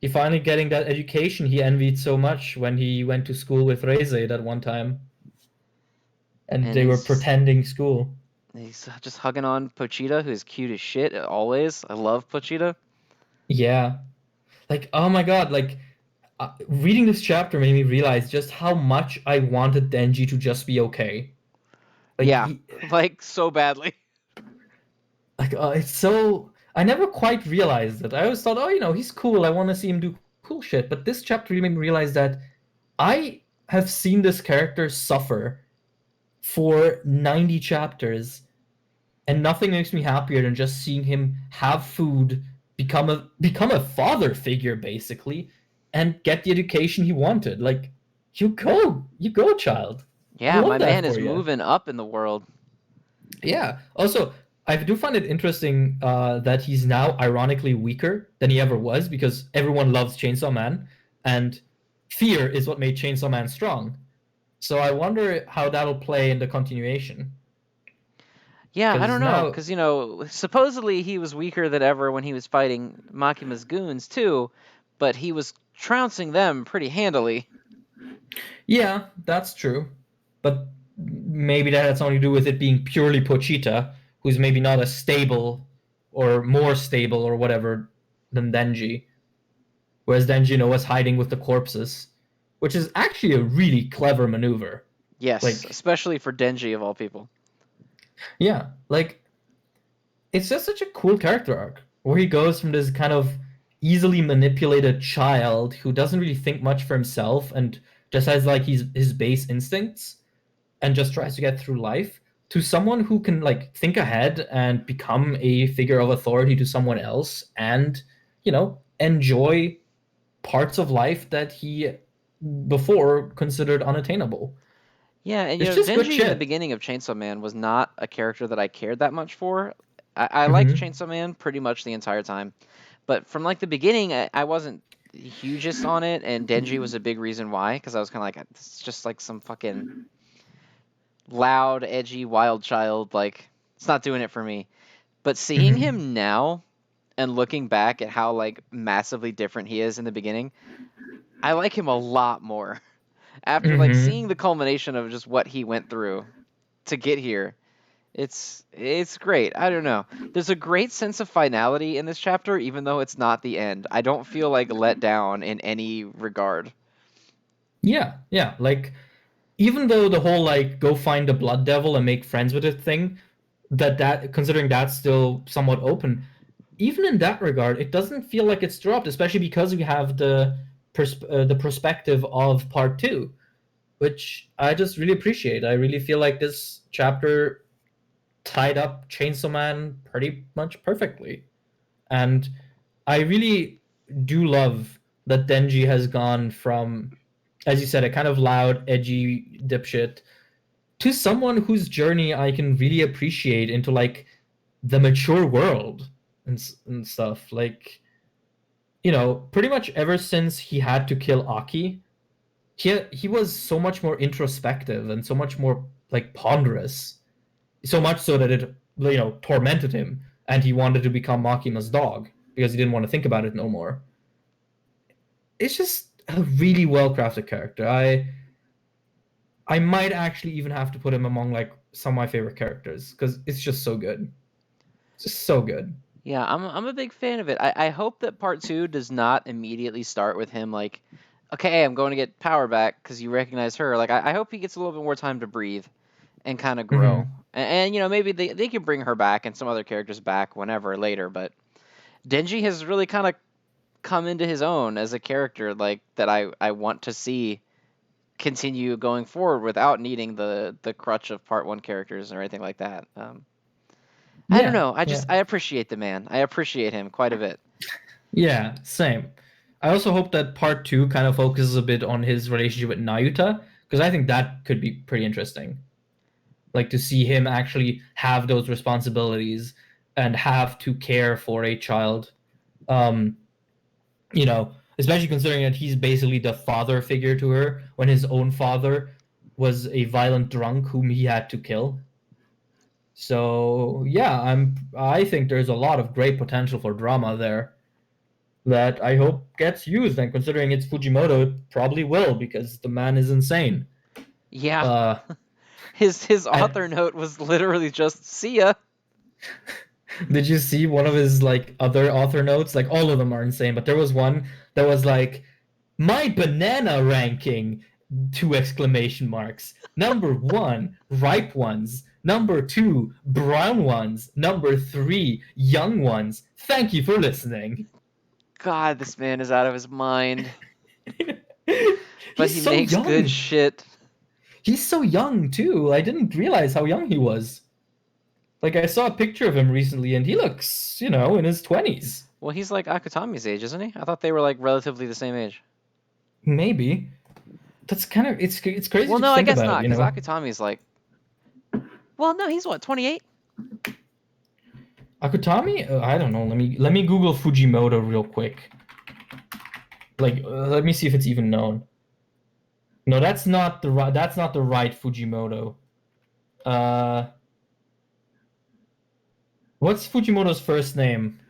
he finally getting that education he envied so much when he went to school with Reze that one time and And they were pretending school. he's just hugging on Pochita, who's cute as shit always. I love Pochita. Yeah. Like, oh my God, like reading this chapter made me realize just how much I wanted Denji to just be okay. Like Yeah, like so badly. it's so I never quite realized it. I always thought, oh, he's cool. I want to see him do cool shit. But this chapter really made me realize that I have seen this character suffer for 90 chapters And nothing makes me happier than just seeing him have food, become a father figure basically, and get the education he wanted. Like, you go, child. I Yeah, my love that man for is you. moving up in the world. Yeah. Also, I do find it interesting that he's now ironically weaker than he ever was because everyone loves Chainsaw Man, and fear is what made Chainsaw Man strong. So I wonder how that'll play in the continuation. Yeah, I Because don't know, now, because supposedly he was weaker than ever when he was fighting Makima's goons too, but he was trouncing them pretty handily. yeah, that's true. But maybe that has something to do with it being purely Pochita, who's maybe not as stable or more stable or whatever than Denji. Whereas Denji, was hiding with the corpses, which is actually a really clever maneuver. Yes, Like, especially for Denji of all people. yeah, like it's just such a cool character arc where he goes from this kind of easily manipulated child who doesn't really think much for himself and just has like his base instincts and just tries to get through life to someone who can like think ahead and become a figure of authority to someone else and enjoy parts of life that he before considered unattainable. Yeah, and It's just good Denji in the shit. beginning of Chainsaw Man was not a character that I cared that much for. I liked Hmm. Chainsaw Man pretty much the entire time, but from like the beginning, I wasn't the hugest on it, and Denji was a big reason why, because I was kind of like, this is just like some fucking loud, edgy, wild child. Like, it's not doing it for me. But seeing Hmm. him now and looking back at how like massively different he is in the beginning, I like him a lot more. After like Hmm. seeing the culmination of just what he went through to get here, it's great. I don't know. There's a great sense of finality in this chapter, even though it's not the end. I don't feel like let down in any regard. Yeah, yeah. Like even though the whole like go find the blood devil and make friends with it thing, that considering that's still somewhat open, even in that regard, it doesn't feel like it's dropped, especially because we have the perspective of part two, which I just really appreciate. I really feel like this chapter tied up Chainsaw Man pretty much perfectly. And I really do love that Denji has gone from, as you said, a kind of loud, edgy dipshit to someone whose journey I can really appreciate into like the mature world and stuff. Like, pretty much ever since he had to kill Aki, he was so much more introspective and so much more like ponderous. So much so that it tormented him and he wanted to become Makima's dog because he didn't want to think about it no more. It's just a really well crafted character. I might actually even have to put him among like some of my favorite characters because it's just so good. It's just so good. Yeah, I'm a big fan of it. I hope that part two does not immediately start with him like, okay, I'm going to get power back because you recognize her. Like, I hope he gets a little bit more time to breathe and kind of grow. Hmm. And maybe they can bring her back and some other characters back whenever later. But Denji has really kind of come into his own as a character, like that I want to see continue going forward without needing the crutch of part one characters or anything like that. I don't Yeah, know. yeah, I appreciate the man. I appreciate him quite a bit. yeah. Same. I also hope that part two kind of focuses a bit on his relationship with Nayuta because I think that could be pretty interesting. Like to see him actually have those responsibilities and have to care for a child. Um, Especially considering that he's basically the father figure to her when his own father was a violent drunk whom he had to kill. So yeah, I think there's a lot of great potential for drama there that I hope gets used. And considering it's Fujimoto, it probably will because the man is insane. Yeah, Uh, his I author note was literally just "see ya." did you see one of his like other author notes? Like all of them are insane, but there was one that was like my banana ranking, two exclamation marks. Number one, ripe ones. Number two, brown ones. Number three, young ones. Thank you for listening. God, this man is out of his mind. But He's he so makes good young. shit. He's so young too. I didn't realize how young he was. Like I saw a picture of him recently, and he looks, in his 20s. Well, he's like Akutami's age, isn't he? I thought they were like relatively the same age. Maybe. That's kind of it's crazy Well, to no, I think guess about, not, because Akutami's like. Well, no, he's what, 28? Akutami? I don't know. Let me Google Fujimoto real quick. Like, let me see if it's even known. No, that's not the right Fujimoto. Uh, what's Fujimoto's first name?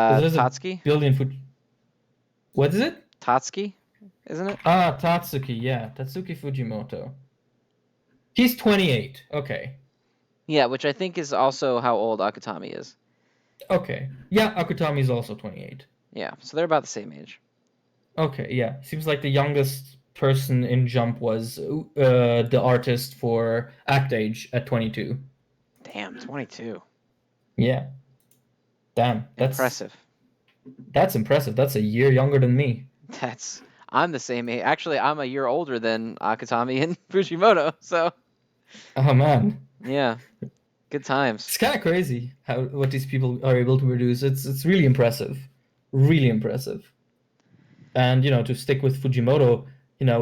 Because there's a Tatsuki? billion Fuji. What is it? Tatsuki, isn't it? Ah, Tatsuki. Yeah, Tatsuki Fujimoto. He's 28. Okay. Yeah, which I think is also how old Akutami is. Okay. Yeah, Akutami's also 28. Yeah, so they're about the same age. Okay, yeah. Seems like the youngest person in Jump was the artist for Act Age at 22. Damn, 22. Yeah. Damn. That's Impressive. that's impressive. That's a year younger than me. That's I'm the same age. Actually, I'm a year older than Akutami and Fujimoto. So Oh man. yeah, good times. It's kind of crazy how what these people are able to produce. It's really impressive. Really impressive. And to stick with Fujimoto,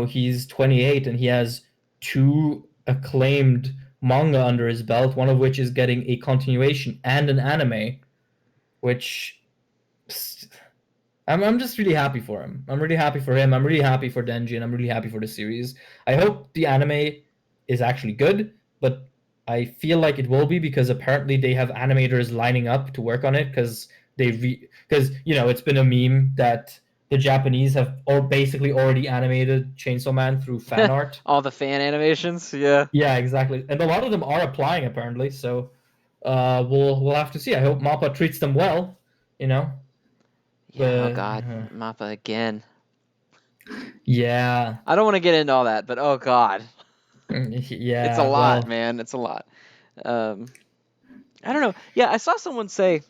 he's 28 and he has two acclaimed manga under his belt, one of which is getting a continuation and an anime, which I'm just really happy for him. I'm really happy for him. I'm really happy for Denji, and I'm really happy for the series. I hope the anime is actually good, but I feel like it will be because apparently they have animators lining up to work on it because it's been a meme that the Japanese have basically already animated Chainsaw Man through fan art. All the fan animations. Yeah. Yeah, exactly, and a lot of them are applying apparently. So we'll have to see. I hope Mappa treats them well. You know, Yeah. Oh but God, Mappa again. yeah. I don't want to get into all that, but oh God, it's a Yeah, lot, well, man. It's a lot. Um, I don't know. Yeah, I saw someone say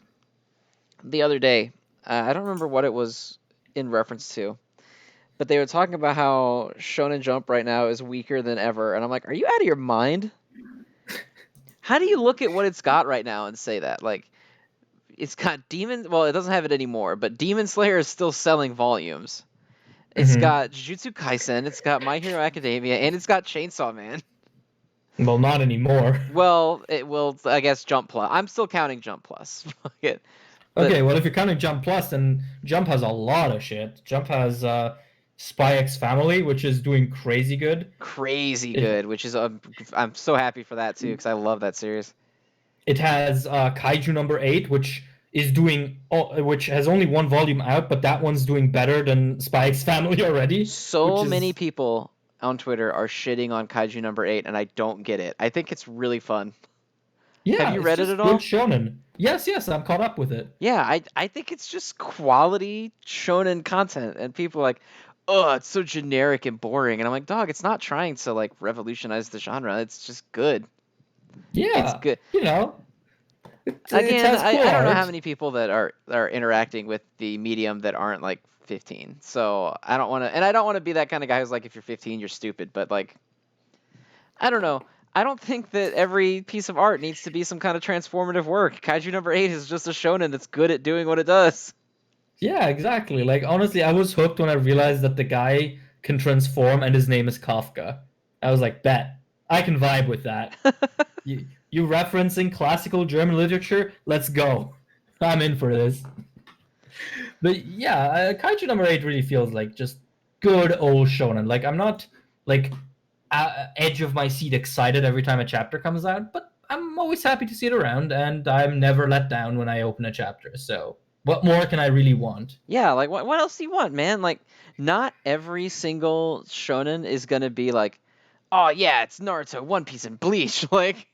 the other day. I don't remember what it was in reference to, but they were talking about how Shonen Jump right now is weaker than ever, and I'm like, are you out of your mind? How do you look at what it's got right now and say that? Like, it's got Demon. Well, it doesn't have it anymore, but Demon Slayer is still selling volumes. It's mhm. got Jujutsu Kaisen, it's got My Hero Academia, and it's got Chainsaw Man. Well, not anymore. Well, it will, I guess, Jump Plus. I'm still counting Jump Plus. Fuck it. But Okay, well, if you're counting Jump Plus, then Jump has a lot of shit. Jump has Spy X Family, which is doing crazy good. crazy It good, which is I'm so happy for that too because I love that series. it has Kaiju number 8, which has only one volume out, but that one's doing better than Spy X Family already, which So many is people on Twitter are shitting on Kaiju number 8, and I don't get it. I think it's really fun. Have yeah, you it's read it at just good all? shonen. Yes, yes, I'm caught up with it. Yeah, I think it's just quality shonen content, and people are like, oh, it's so generic and boring, and I'm like, dog, it's not trying to like revolutionize the genre. It's just good. It's Yeah, good. it Again, has cool I don't know how art. many people that are interacting with the medium that aren't like 15. So I don't want to, and I don't want to be that kind of guy who's like, if you're 15, you're stupid. But like, I don't know. I don't think that every piece of art needs to be some kind of transformative work. Kaiju number 8 is just a shonen that's good at doing what it does. Yeah, exactly. Like honestly, I was hooked when I realized that the guy can transform and his name is Kafka. I was like, bet. I can vibe with that. You referencing classical German literature? Let's go. I'm in for this. But yeah, Kaiju number 8 really feels like just good old shonen. Like I'm not like edge of my seat excited every time a chapter comes out, but I'm always happy to see it around, and I'm never let down when I open a chapter. So what more can I really want? Yeah, like what else do you want, man? Like not every single shonen is going to be like, "Oh yeah, it's Naruto, One Piece and Bleach." Like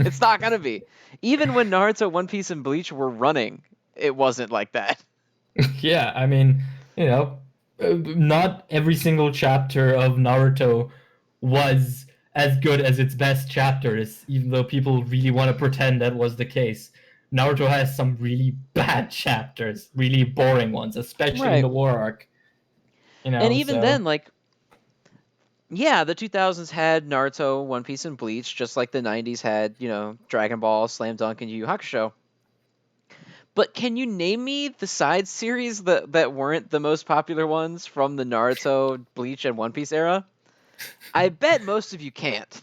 it's not going to be. Even when Naruto, One Piece and Bleach were running, it wasn't like that. Yeah, I mean, not every single chapter of Naruto was as good as its best chapters, even though people really want to pretend that was the case. Naruto has some really bad chapters, really boring ones, especially in Right. the war arc. And even then So like Yeah, the 2000s had Naruto, One Piece, and Bleach, just like the 90s had, Dragon Ball, Slam Dunk, and Yu Yu Hakusho. But can you name me the side series that weren't the most popular ones from the Naruto, Bleach, and One Piece era? I bet most of you can't.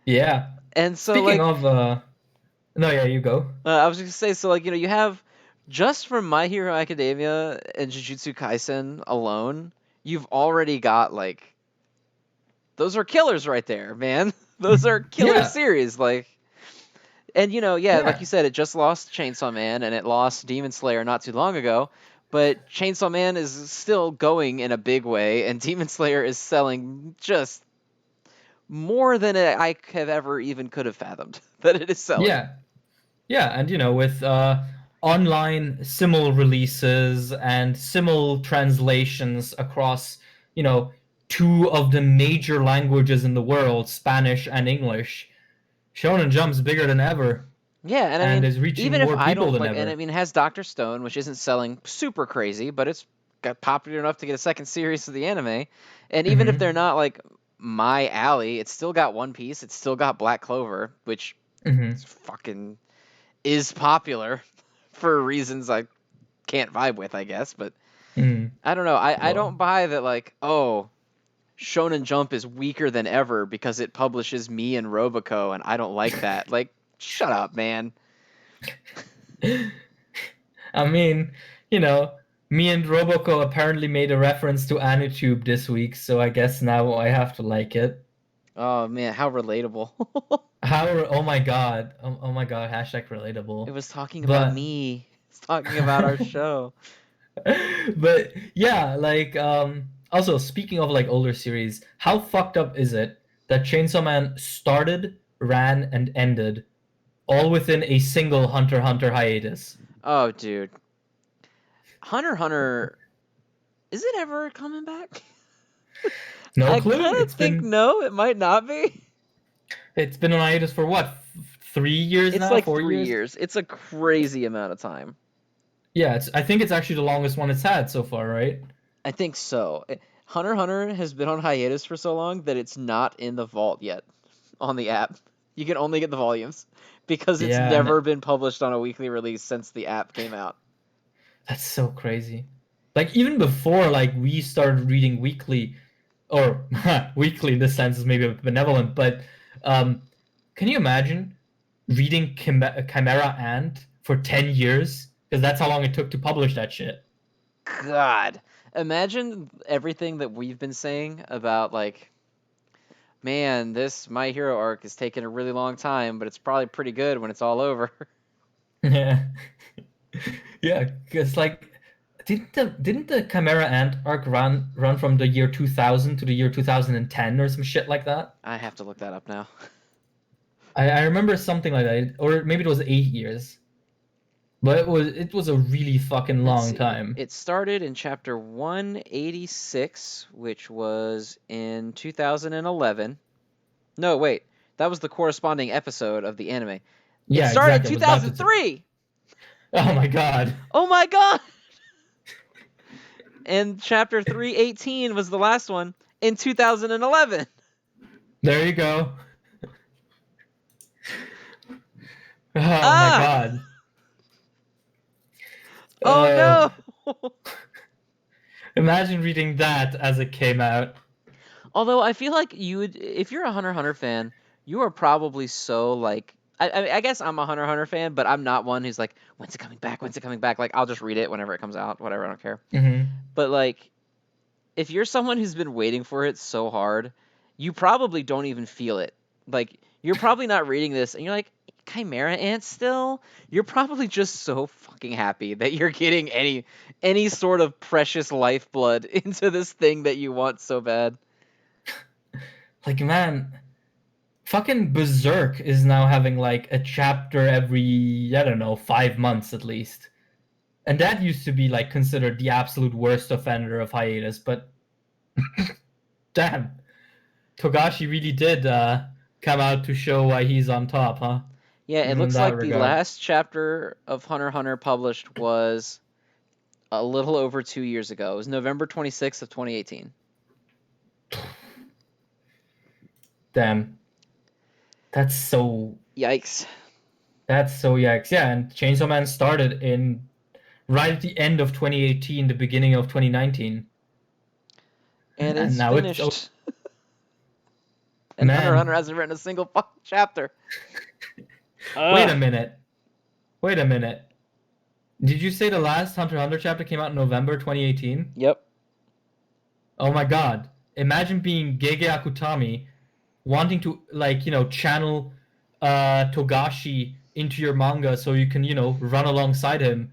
Yeah. And so, Speaking like, of, no, yeah, you go. I was gonna say, so like, you have just from My Hero Academia and Jujutsu Kaisen alone, you've already got like those are killers right there, man. Those are killer Yeah, series, like. And yeah, like yeah, you said, it just lost Chainsaw Man and it lost Demon Slayer not too long ago. But Chainsaw Man is still going in a big way, and Demon Slayer is selling just more than I have ever even could have fathomed that it is selling. yeah, yeah. And with online simul releases and simul translations across, you know, two of the major languages in the world, Spanish and English, Shonen Jump's bigger than ever Yeah, and I and mean, is reaching even if more I people don't than like, and I ever. mean, it has Doctor Stone, which isn't selling super crazy, but it's got popular enough to get a second series of the anime. And even if they're Hmm. not like my alley, it's still got One Piece, it's still got Black Clover, which Hmm. fucking is popular for reasons I can't vibe with, I guess. But Hmm. I don't know. I Well, don't buy that, like, oh, Shonen Jump is weaker than ever because it publishes me and Roboco, and I don't like that. Like, shut up, man. I mean, you know, me and Roboco apparently made a reference to Anitube this week, so I guess now I have to like it. Oh man, how relatable. How? Oh my god! Oh my god! Hashtag It relatable. was talking about But, me. It's talking about our show. but yeah, like Also speaking of like older series, how fucked up is it that Chainsaw Man started, ran, and ended all within a single Hunter x Hunter hiatus? Oh, dude. Hunter x Hunter, is it ever coming back? No I clue. kind of think no, it might not be. It's been on hiatus for what? 3 years It's now? like 4 years? 3 years. It's a crazy amount of time. Yeah, I think it's actually the longest one it's had so far, right? I think so. Hunter x Hunter has been on hiatus for so long that it's not in the vault yet on the app. You can only get the volumes because it's Yeah, and never been published on a weekly release since the app came out. that's so crazy. Like even before like we started reading weekly or weekly in this sense is maybe a bit benevolent, but um can you imagine reading Chimera Ant for 10 years? Because that's how long it took to publish that shit. God, imagine everything that we've been saying about like, man, this My Hero arc is taking a really long time, but it's probably pretty good when it's all over. Yeah. Yeah, because like didn't the Chimera Ant arc run from the year 2000 to the year 2010 or some shit like that? I have to look that up now. I remember something like that, or maybe it was 8 years, but it was a really fucking Let's long see. time. It started in chapter 186, which was in 2011. No, wait. That was the corresponding episode of the anime. It Yeah, started in exactly. I was about to say. 2003. Oh my god. Oh my god. And chapter 318 was the last one in 2011. There you go. Oh my Ah! god. Oh Uh, no. Imagine reading that as it came out. Although I feel like you would, if you're a Hunter x Hunter fan, you are probably so like. I guess I'm a Hunter x Hunter fan, but I'm not one who's like, when's it coming back? When's it coming back? Like, I'll just read it whenever it comes out, whatever, I don't care. Hmm. But like, if you're someone who's been waiting for it so hard, you probably don't even feel it. Like, you're probably not reading this and you're like, Chimera Ant still? You're probably just so fucking happy that you're getting any sort of precious lifeblood into this thing that you want so bad. Like man, fucking Berserk is now having like a chapter every I don't know 5 months at least, and that used to be like considered the absolute worst offender of hiatus. But damn, Togashi really did come out to show why he's on top, huh? Yeah, it Even in looks that like the regard. last chapter of Hunter x Hunter published was a little over 2 years ago. It was November 26th of 2018. Damn. That's so Yikes. yikes. Yeah, and Chainsaw Man started in right at the end of 2018, the beginning of 2019. And And it's now it's finished. And Hunter x Hunter man. hasn't written a single fucking chapter. Wait a Ugh. minute. Wait a minute. Did you say the last Hunter x Hunter chapter came out in November 2018? Yep. Oh my god. Imagine being Gege Akutami wanting to channel Togashi into your manga so you can, run alongside him,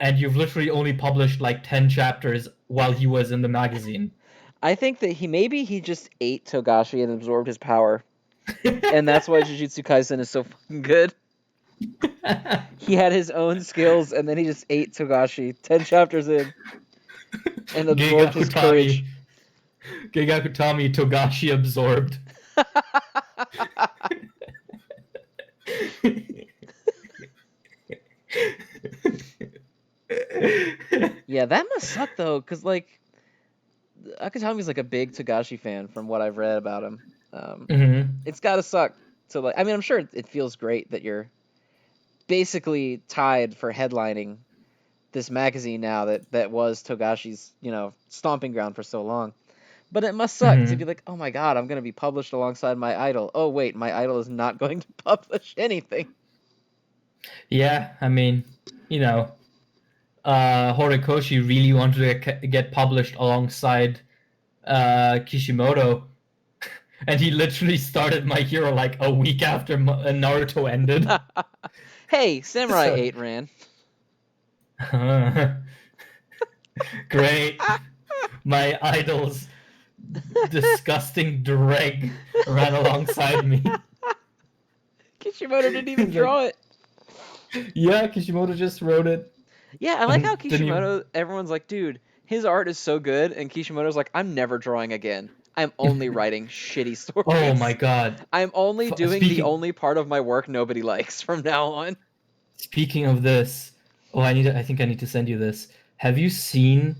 and you've literally only published like 10 chapters while he was in the magazine. I think that he just ate Togashi and absorbed his power. And that's why Jujutsu Kaisen is so fucking good. He had his own skills and then he just ate Togashi 10 chapters in and absorbed his courage. Gege Akutami Togashi absorbed. Yeah, that must suck though, because like Akutami's like a big Togashi fan from what I've read about him. It's gotta suck to like. I mean, I'm sure it feels great that you're basically tied for headlining this magazine now that was Togashi's stomping ground for so long. But it must suck to be like, oh my god, I'm gonna be published alongside my idol. Oh wait, my idol is not going to publish anything. Yeah, I mean, Horikoshi really wanted to get published alongside Kishimoto, and he literally started My Hero like a week after Naruto ended. Hey, Samurai 8 ran. Great. My idol's disgusting dreg ran alongside me. Kishimoto didn't even draw it. Yeah, Kishimoto just wrote it. Yeah, I like how Kishimoto, everyone's like, dude, his art is so good, and Kishimoto's like, I'm never drawing again. I'm only writing shitty stories. Oh my god. I'm only doing the only part of my work nobody likes from now on. Speaking of this, I think I need to send you this. Have you seen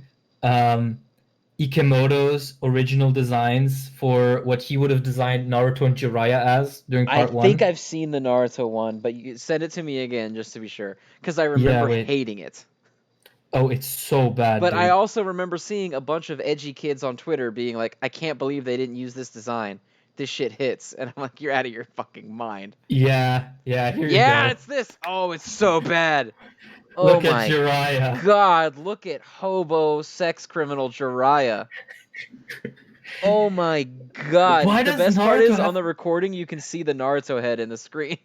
Ikemoto's original designs for what he would have designed Naruto and Jiraiya as during part 1? I think I've seen the Naruto one, but you send it to me again just to be sure, because I remember hating it. Oh, it's so bad, But dude. I also remember seeing a bunch of edgy kids on Twitter being like, I can't believe they didn't use this design. This shit hits. And I'm like, you're out of your fucking mind. Yeah, here you go. Yeah, it's this. Oh, it's so bad. Oh look my at Jiraiya. God, look at hobo sex criminal Jiraiya. Oh my God. Why the does best Naruto part is have... on the recording you can see the Naruto head in the screen.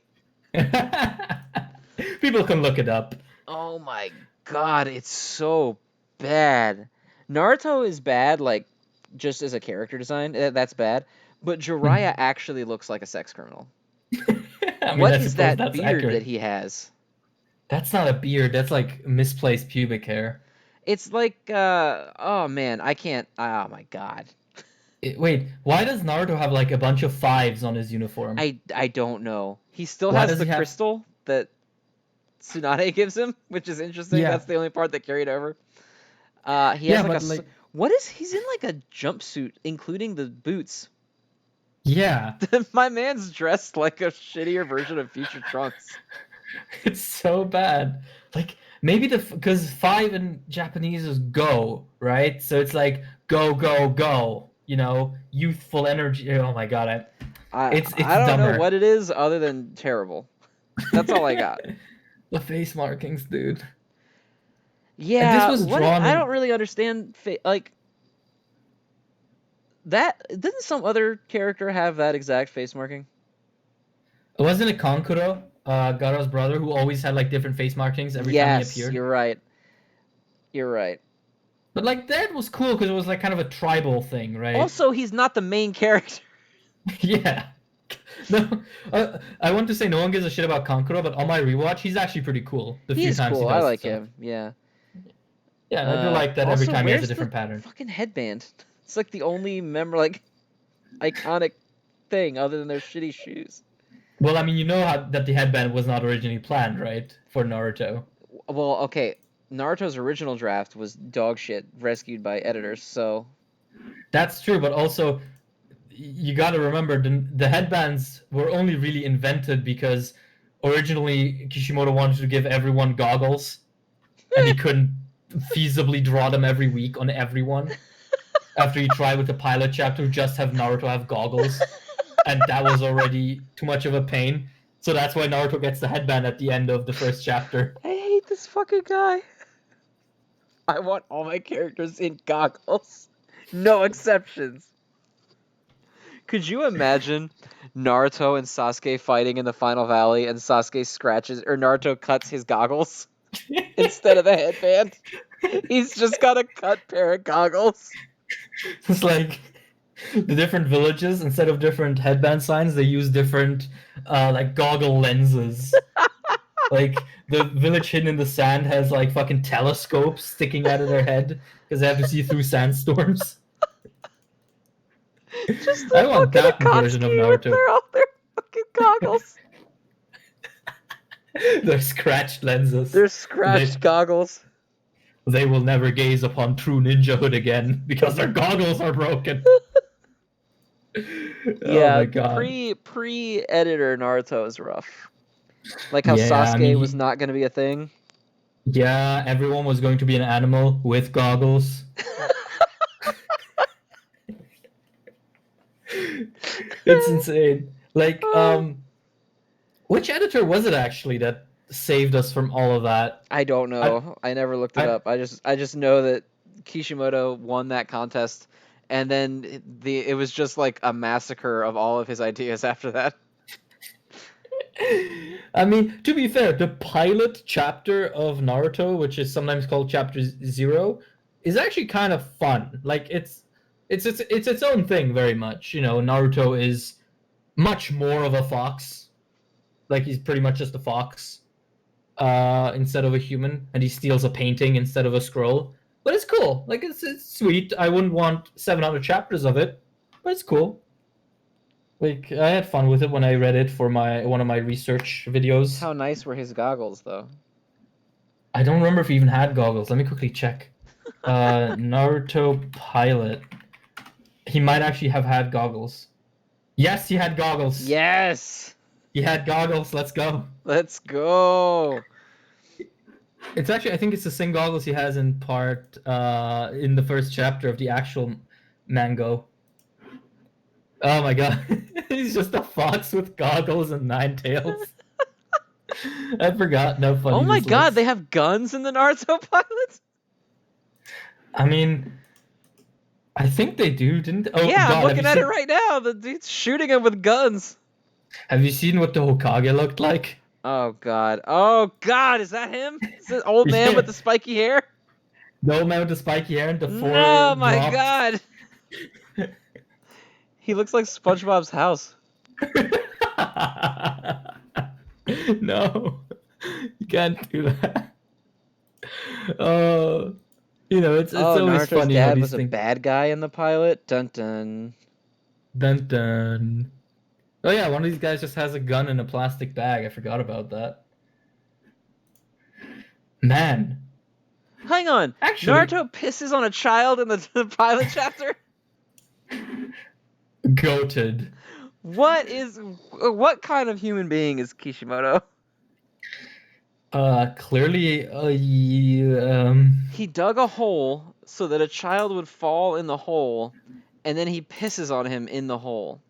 People can look it up. Oh my God, it's so bad. Naruto is bad, like, just as a character design. That's bad. But Jiraiya actually looks like a sex criminal. I mean, what is that beard accurate. that he has? That's not a beard. That's like misplaced pubic hair. It's like, oh man, I can't. Oh my God. Wait, why does Naruto have like a bunch of 5s on his uniform? I don't know. He still has the crystal that Tsunade gives him, which is interesting. Yeah. That's the only part that carried over. He has what is he's in like a jumpsuit, including the boots. Yeah. My man's dressed like a shittier version of Future Trunks. It's so bad. Like maybe because 5 in Japanese is go, right? So it's like go go go. Youthful energy. Oh my god, I don't know what it is other than terrible. That's all I got. The face markings, dude. Yeah, this was drawn. I don't really understand. Like that. Didn't some other character have that exact face marking? Wasn't it Kankuro, Gaara's brother, who always had like different face markings every time he appeared? Yes, you're right. You're right. But like that was cool because it was like kind of a tribal thing, right? Also, he's not the main character. Yeah. No, I want to say no one gives a shit about Kankuro, but on my rewatch, he's actually pretty cool. He's cool. I like him. Yeah. Yeah, I do like that every time he has a different pattern. Fucking headband. It's like the only iconic thing other than their shitty shoes. Well, I mean, that the headband was not originally planned, right, for Naruto. Well, okay. Naruto's original draft was dog shit, rescued by editors, so... That's true, but also, you got to remember the headbands were only really invented because originally Kishimoto wanted to give everyone goggles, and he couldn't feasibly draw them every week on everyone. After he tried with the pilot chapter, to just have Naruto have goggles, and that was already too much of a pain. So that's why Naruto gets the headband at the end of the first chapter. I hate this fucking guy. I want all my characters in goggles. No exceptions. Could you imagine Naruto and Sasuke fighting in the final valley and Sasuke scratches or Naruto cuts his goggles instead of the headband? He's just got a cut pair of goggles. It's like the different villages, instead of different headband signs, they use different like goggle lenses. Like the village hidden in the sand has like fucking telescopes sticking out of their head because they have to see through sandstorms. Just I the want fucking that version of Akatsuki with Naruto. all their fucking goggles. They're scratched lenses. They're scratched goggles. They will never gaze upon true ninjahood again because their goggles are broken. Yeah, Oh my god. pre-editor Naruto is rough. Like how Yeah, Sasuke I mean, was not going to be a thing. Yeah, everyone was going to be an animal with goggles. It's insane. Like, which editor was it actually that saved us from all of that? I don't know. I never looked it up. I just know that Kishimoto won that contest, and then it was just like a massacre of all of his ideas after that. I mean, to be fair, the pilot chapter of Naruto, which is sometimes called Chapter 0, is actually kind of fun. Like it's its own thing very much. You know, Naruto is much more of a fox. Like he's pretty much just a fox instead of a human, and he steals a painting instead of a scroll. But it's cool. Like it's sweet. I wouldn't want 700 chapters of it, but it's cool. Like I had fun with it when I read it for one of my research videos. How nice were his goggles, though? I don't remember if he even had goggles. Let me quickly check. Naruto pilot. He might actually have had goggles. Yes, he had goggles. Yes. He had goggles. Let's go. Let's go. It's actually, I think it's the same goggles he has in in the first chapter of the actual mango. Oh my god. He's just a fox with goggles and 9 tails. I forgot how funny. Oh my this god, looks. they have guns in the Naruto pilot? I mean, I think they do, didn't? Oh, yeah, god, I'm looking at it right now. The dude's shooting him with guns. Have you seen what the Hokage looked like? Oh god. Oh god, is that him? Is it old man with the spiky hair? The old man with the spiky hair and the 4 No, my drops. god. He looks like SpongeBob's house. No, you can't do that. You know, it's always Naruto's funny dad how these was a bad guy in the pilot. Dun dun. Dun dun. Oh yeah, one of these guys just has a gun in a plastic bag. I forgot about that. Man. Hang on. Actually, Naruto pisses on a child in the pilot chapter? goated. What kind of human being is Kishimoto? Clearly, He dug a hole so that a child would fall in the hole, and then he pisses on him in the hole.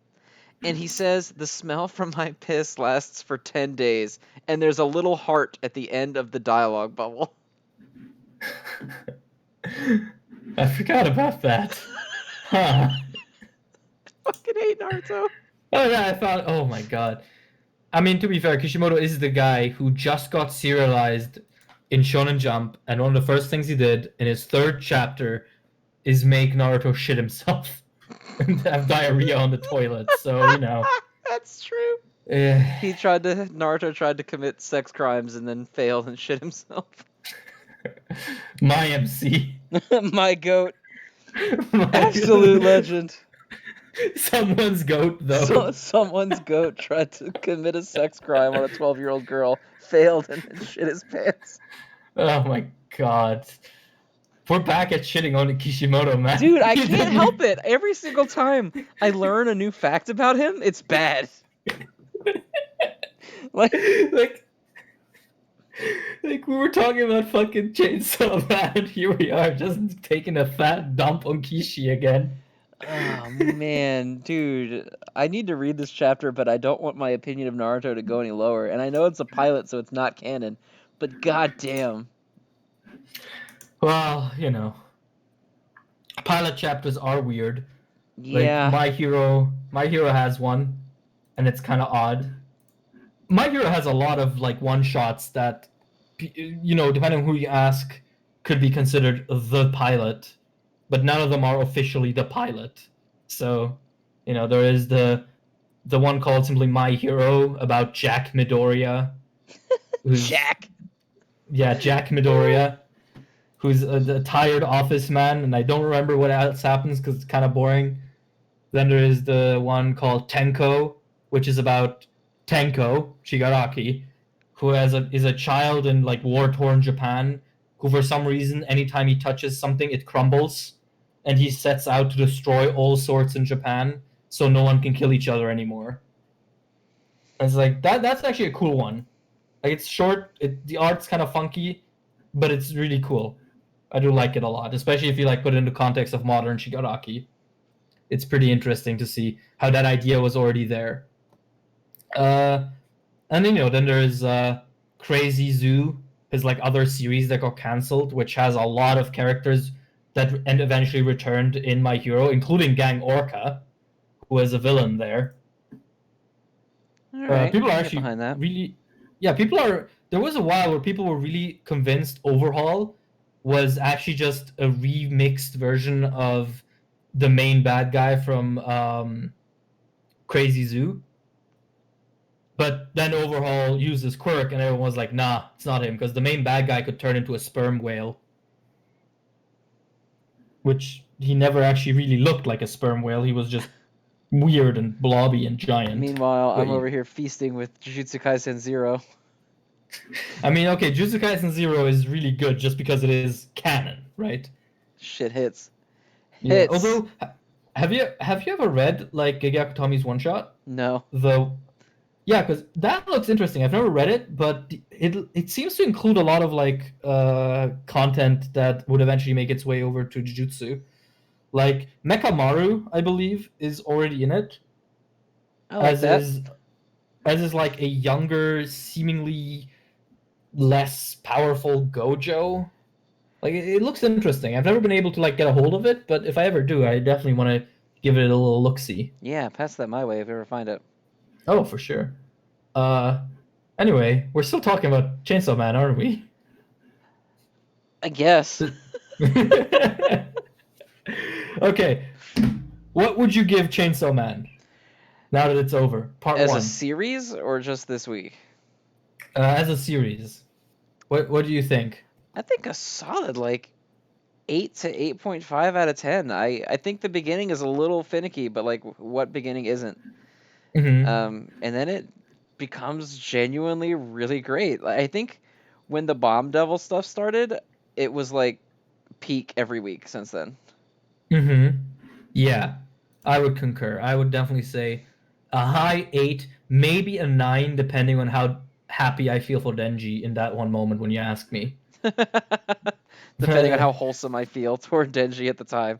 And he says, the smell from my piss lasts for 10 days, and there's a little heart at the end of the dialogue bubble. I forgot about that. Huh. Fucking hate Naruto. Oh yeah, I thought. Oh my god. I mean, to be fair, Kishimoto is the guy who just got serialized in Shonen Jump, and one of the first things he did in his 3rd chapter is make Naruto shit himself and have diarrhea on the toilet. So you know, That's true. eh. Naruto tried to commit sex crimes and then failed and shit himself. My MC, My goat. My Absolute legend. Someone's goat, though. Someone's goat tried to commit a sex crime on a 12-year-old girl, failed, and then shit his pants. Oh my god. We're back at shitting on Kishimoto, man. Dude, I can't help it. Every single time I learn a new fact about him, it's bad. Like, like, like we were talking about fucking Chainsaw Man. Here we are, just taking a fat dump on Kishi again. oh man, dude, I need to read this chapter, but I don't want my opinion of Naruto to go any lower. And I know it's a pilot, so it's not canon. But goddamn. Well, pilot chapters are weird. Like Yeah. My Hero has one, and it's kind of odd. My Hero has a lot of like one shots that, depending on who you ask, could be considered the pilot, but none of them are officially the pilot. So, there is the one called simply My Hero about Jack Midoriya, who's Jack. Jack Midoriya, who's a tired office man, and I don't remember what else happens because it's kind of boring. Then there is the one called Tenko, which is about Tenko Shigaraki, who is a child in like war-torn Japan, who for some reason, anytime he touches something, it crumbles, and he sets out to destroy all sorts in Japan, so no one can kill each other anymore. And it's like that's actually a cool one. Like it's short, the art's kind of funky, but it's really cool. I do like it a lot, especially if you like put it into context of modern Shigaraki. It's pretty interesting to see how that idea was already there. And then there's Crazy Zoo, his like other series that got cancelled, which has a lot of characters that and eventually returned in My Hero, including Gang Orca, who was a villain there. All right. People are I'll get actually behind that. really, yeah. There was a while where people were really convinced Overhaul was actually just a remixed version of the main bad guy from Crazy Zoo. But then Overhaul used his quirk, and everyone was like, nah, it's not him, because the main bad guy could turn into a sperm whale. Which he never actually really looked like a sperm whale. He was just weird and blobby and giant. Meanwhile, But I'm over here feasting with Jujutsu Kaisen 0. I mean, okay, Jujutsu Kaisen 0 is really good just because it is canon, right? Shit hits. Yeah. Hits. Although, have you ever read like Gegaki Tommy's one shot? No. Yeah, because that looks interesting. I've never read it, but it seems to include a lot of like content that would eventually make its way over to Jujutsu. Like Mekamaru, I believe, is already in it. I like that. As is like a younger, seemingly less powerful Gojo. Like it looks interesting. I've never been able to like get a hold of it, but if I ever do, I definitely want to give it a little look-see. Yeah, pass that my way if you ever find it. Oh, for sure. Anyway, we're still talking about Chainsaw Man, aren't we? I guess. Okay. What would you give Chainsaw Man now that it's over? Part As 1. a series or just this week? As a series. What do you think? I think a solid like 8 to 8.5 out of 10. I think the beginning is a little finicky, but like what beginning isn't? Mm-hmm. And then it becomes genuinely really great. I think when the Bomb Devil stuff started, it was like peak every week since then. Mm-hmm. Yeah, I would concur. I would definitely say a high 8, maybe a 9, depending on how happy I feel for Denji in that one moment when you ask me. Depending on how wholesome I feel toward Denji at the time.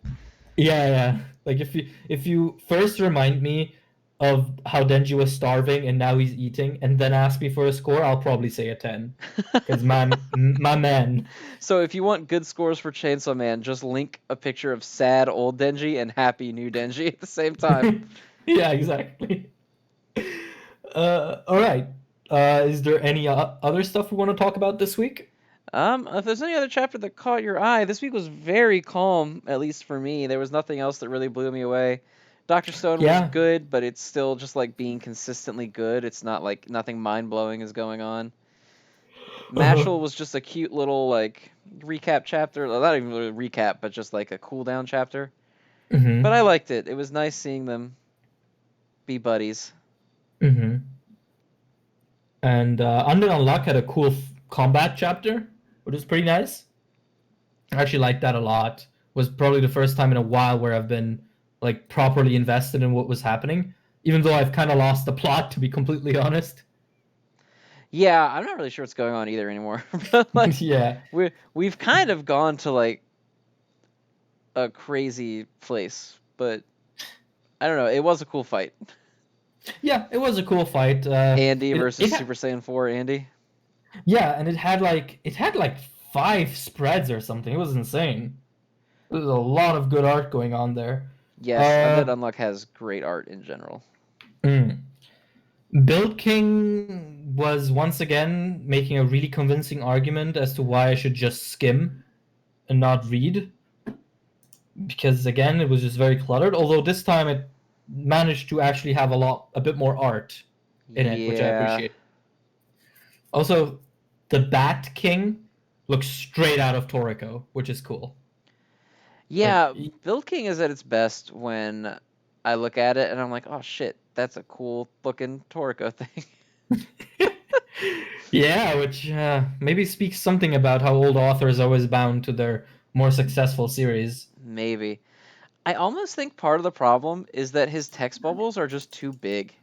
Yeah. Like if you first remind me of how Denji was starving and now he's eating, and then ask me for a score, I'll probably say a 10. Because my man. So if you want good scores for Chainsaw Man, just link a picture of sad old Denji and happy new Denji at the same time. Yeah, exactly. All right. Is there any other stuff we want to talk about this week? If there's any other chapter that caught your eye, this week was very calm, at least for me. There was nothing else that really blew me away. Dr. Stone was Yeah. good, but it's still just like being consistently good. It's not like nothing mind-blowing is going on. Mashal was just a cute little like recap chapter. Well, not even really a recap, but just like a cool down chapter. Mm-hmm. But I liked it. It was nice seeing them be buddies. Mm-hmm. And Under Unluck had a cool combat chapter, which was pretty nice. I actually liked that a lot. Was probably the first time in a while where I've been like properly invested in what was happening, even though I've kind of lost the plot, to be completely honest. Yeah, I'm not really sure what's going on either anymore. But like Yeah, we've kind of gone to like a crazy place, but I don't know. It was a cool fight. yeah, it was a cool fight. Andy It versus it Super Saiyan 4 Andy. Yeah, and it had like 5 spreads or something. It was insane. There's a lot of good art going on there. Yes, Undead Uh, Unluck has great art in general. mm. Build King was once again making a really convincing argument as to why I should just skim and not read, because again it was just very cluttered. Although this time it managed to actually have a bit more art in it, which I Yeah. appreciate. Also, the Bat King looks straight out of Toriko, which is cool. Like, Yeah, Build King is at its best when I look at it and I'm like, oh shit, that's a cool looking Toriko thing. yeah, which maybe speaks something about how old authors are always bound to their more successful series. Maybe. I almost think part of the problem is that his text bubbles are just too big.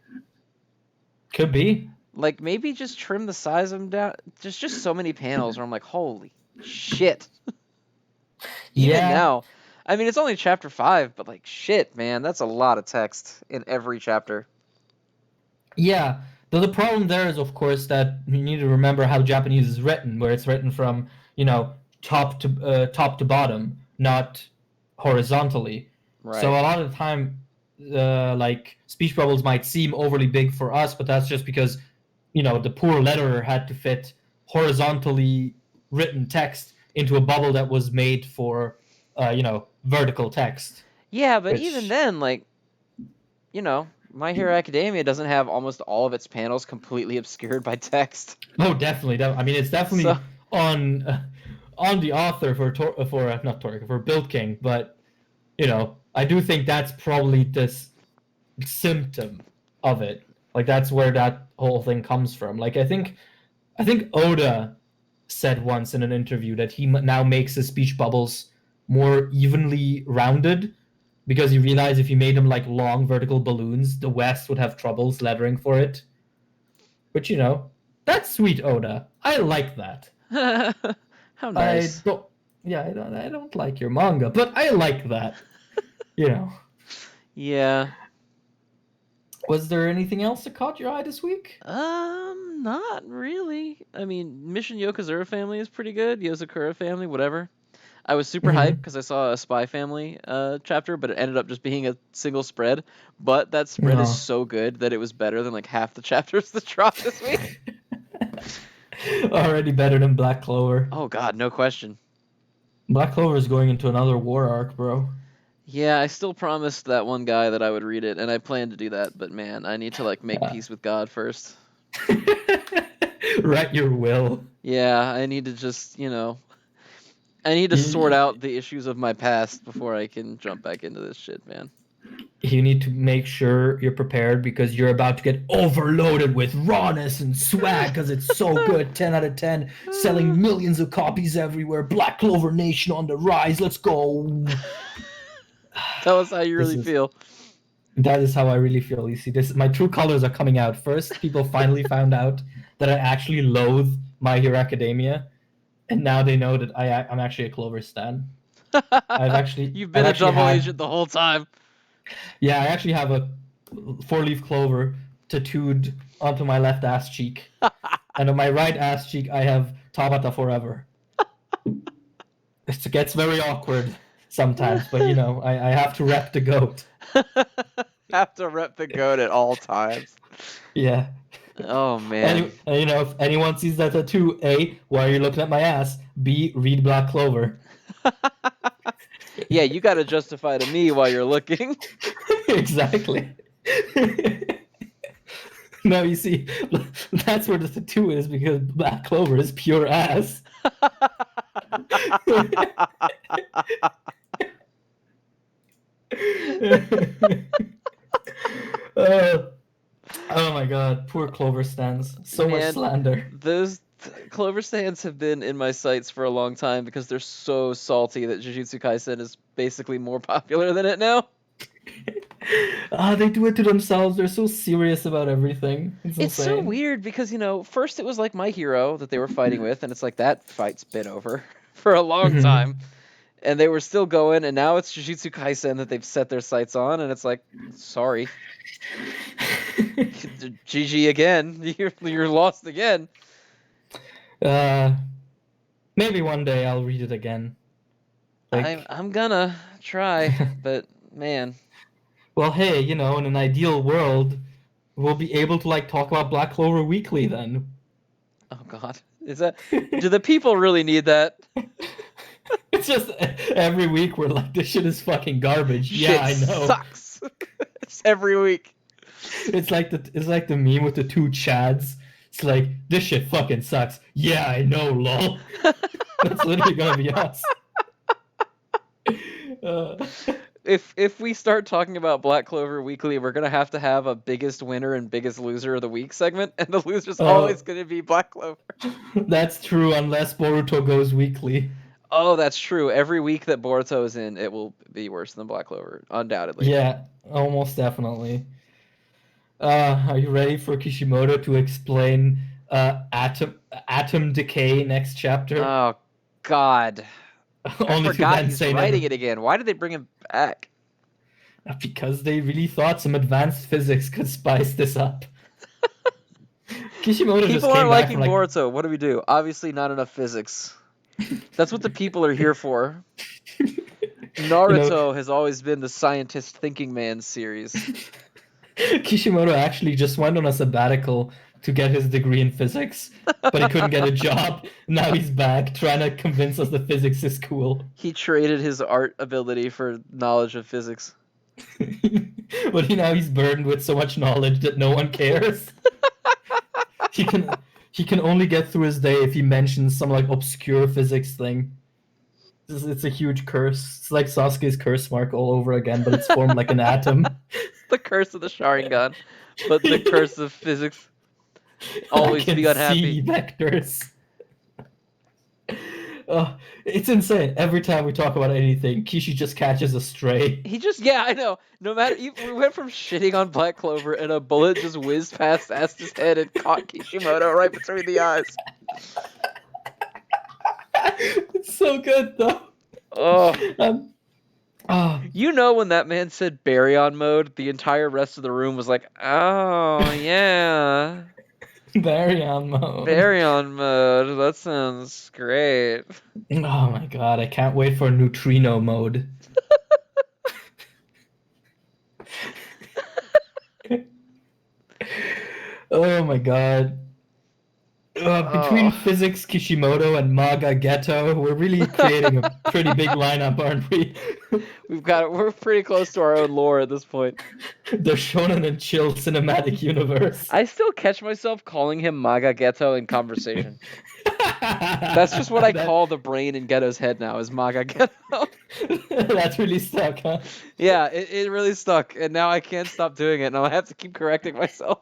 Could be. Like maybe just trim the size of them down. Just so many panels where I'm like, holy shit. Even Yeah, now, I mean, it's only chapter 5, but like, shit, man, that's a lot of text in every chapter. yeah. Though the problem there is, of course, that you need to remember how Japanese is written, where it's written from, top to bottom, not horizontally. So Right. a lot of the time, like speech bubbles might seem overly big for us, but that's just because, the poor letterer had to fit horizontally written text into a bubble that was made for, vertical text, Yeah, but even which then, like, My Hero Academia doesn't have almost all of its panels completely obscured by text. oh, definitely. I mean, it's So, definitely on the author for not Torque for Build King, but I do think that's probably this symptom of it. Like that's where that whole thing comes from. Like I think Oda said once in an interview that he now makes his speech bubbles more evenly rounded because he realized if he made them like long vertical balloons, the West would have troubles lettering for it. But that's sweet Oda. I like that. how I nice. don't. Yeah, I don't like your manga, but I like that. You know. Yeah. Was there anything else that caught your eye this week? Not really. I mean, Mission Yokozuna family is pretty good. Yozakura family, whatever. I was super hyped Mm-hmm. because I saw a Spy Family chapter, but it ended up just being a single spread. But that spread is No. so good that it was better than like half the chapters that dropped this week. Already better than Black Clover. Oh God, no question. Black Clover is going into another war arc, bro. Yeah, I still promised that one guy that I would read it, and I plan to do that. But man, I need to like make Yeah. peace with God first. Write your will. Yeah, I need to just I need to sort You, out the issues of my past before I can jump back into this shit, man. you need to make sure you're prepared because you're about to get overloaded with rawness and swag because it's so good. 10 out of 10, selling millions of copies everywhere. Black Clover Nation on the rise. Let's go. Tell us how you This really is feel. that is how I really feel. You see, this my true colors are coming out. First, people finally found out that I actually loathe My Hero Academia, and now they know that I'm actually a Clover stan. I've actually You've I've been a actually double had agent the whole time. yeah, I actually have a four-leaf clover tattooed onto my left ass cheek, and on my right ass cheek I have Tabata forever. It gets very awkward sometimes, but I have to rep the goat. Have to rep the goat at all times. Yeah. Oh man. If anyone sees that tattoo, A, why are you looking at my ass? B, read Black Clover. Yeah, you got to justify to me while you're looking. Exactly. No, you see, that's where the tattoo is because Black Clover is pure ass. uh, oh my god, poor Clover stands. So much Man, slander. those Clover stands have been in my sights for a long time because they're so salty that Jujutsu Kaisen is basically more popular than it now. They do it to themselves. They're so serious about everything. It's It's so insane. weird because, first it was like My Hero that they were fighting with, and it's like that fight's been over for a long time. And they were still going, and now it's Jujutsu Kaisen that they've set their sights on, and it's like, sorry. GG again. You're lost again. Maybe one day I'll read it again. I'm gonna try, but man. Well, hey, in an ideal world, we'll be able to talk about Black Clover weekly then. Oh God, do the people really need that? It's just every week we're like, this shit is fucking garbage. Shit Yeah, I know. Sucks. It's every week. It's like the meme with the two Chads. It's like, this shit fucking sucks. Yeah, I know, lol. That's literally gonna be us. If we start talking about Black Clover weekly, we're gonna have to have a biggest winner and biggest loser of the week segment, and the loser's always gonna be Black Clover. That's true, unless Boruto goes weekly. Oh, that's true. Every week that Boruto is in, it will be worse than Black Clover, undoubtedly. Yeah, almost definitely. Are you ready for Kishimoto to explain atom decay next chapter? Oh God. Only I forgot he's say writing it again. Why did they bring him back? Because they really thought some advanced physics could spice this up. Kishimoto People aren't liking Boruto. What do we do? Obviously not enough physics. That's what the people are here for. Naruto has always been the scientist thinking man series. Kishimoto actually just went on a sabbatical to get his degree in physics, but he couldn't get a job. Now he's back trying to convince us that physics is cool. He traded his art ability for knowledge of physics. But now he's burdened with so much knowledge that no one cares. He can only get through his day if he mentions some obscure physics thing. It's a huge curse. It's like Sasuke's curse mark all over again, but it's formed like an atom. The curse of the Sharingan, but the curse of physics. Always be unhappy. See vectors. It's insane. Every time we talk about anything, Kishi just catches a stray. I know. No matter, we went from shitting on Black Clover and a bullet just whizzed past Asta's head and caught Kishimoto right between the eyes. It's so good though. Oh. When that man said baryon mode, the entire rest of the room was like, oh yeah. Baryon mode. Baryon mode. That sounds great. Oh my god, I can't wait for neutrino mode. Oh my god. Between Physics Kishimoto and Maga Ghetto, we're really creating a pretty big lineup, aren't we? We're pretty close to our own lore at this point. The Shonen and Chill cinematic universe. I still catch myself calling him Maga Ghetto in conversation. That's just what I call the brain in Ghetto's head now, is Maga Ghetto. That's really stuck, huh? Yeah, it really stuck, and now I can't stop doing it, and I'll have to keep correcting myself.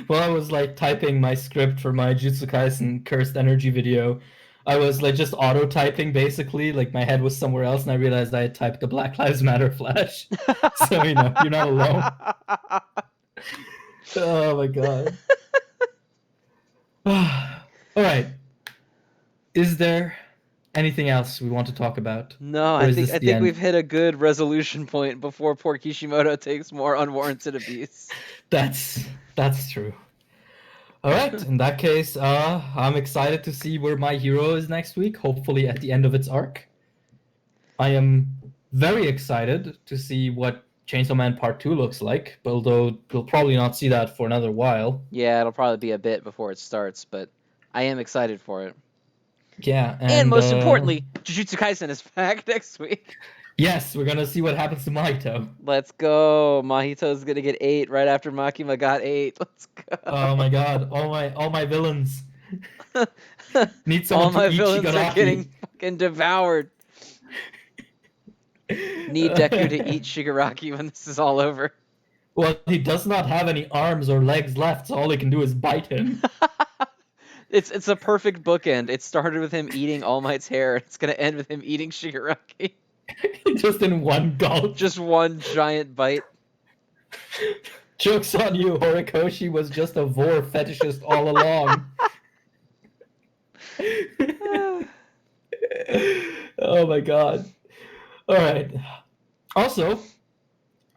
Well, I was typing my script for my Jujutsu Kaisen Cursed Energy video. I was just auto-typing basically, my head was somewhere else, and I realized I had typed the Black Lives Matter flash. So, you're not alone. Oh my god. Alright. Is there anything else we want to talk about? No, I think we've hit a good resolution point before poor Kishimoto takes more unwarranted abuse. That's true. All right, in that case, I'm excited to see where My Hero is next week, hopefully at the end of its arc. I am very excited to see what Chainsaw Man Part 2 looks like, although we'll probably not see that for another while. Yeah, it'll probably be a bit before it starts, but I am excited for it. Yeah, and most importantly, Jujutsu Kaisen is back next week. Yes, we're gonna see what happens to Mahito. Let's go. Mahito's gonna get 8 right after Makima got 8. Let's go. Oh my god, all my villains. Need someone all my to eat villains Shigaraki. Are getting fucking devoured. Need Deku to eat Shigaraki when this is all over. Well, he does not have any arms or legs left, so all he can do is bite him. It's a perfect bookend. It started with him eating All Might's hair. It's gonna end with him eating Shigaraki. Just in one gulp. Just one giant bite. Joke's on you, Horikoshi was just a vor fetishist all along. Oh my god. Alright. Also,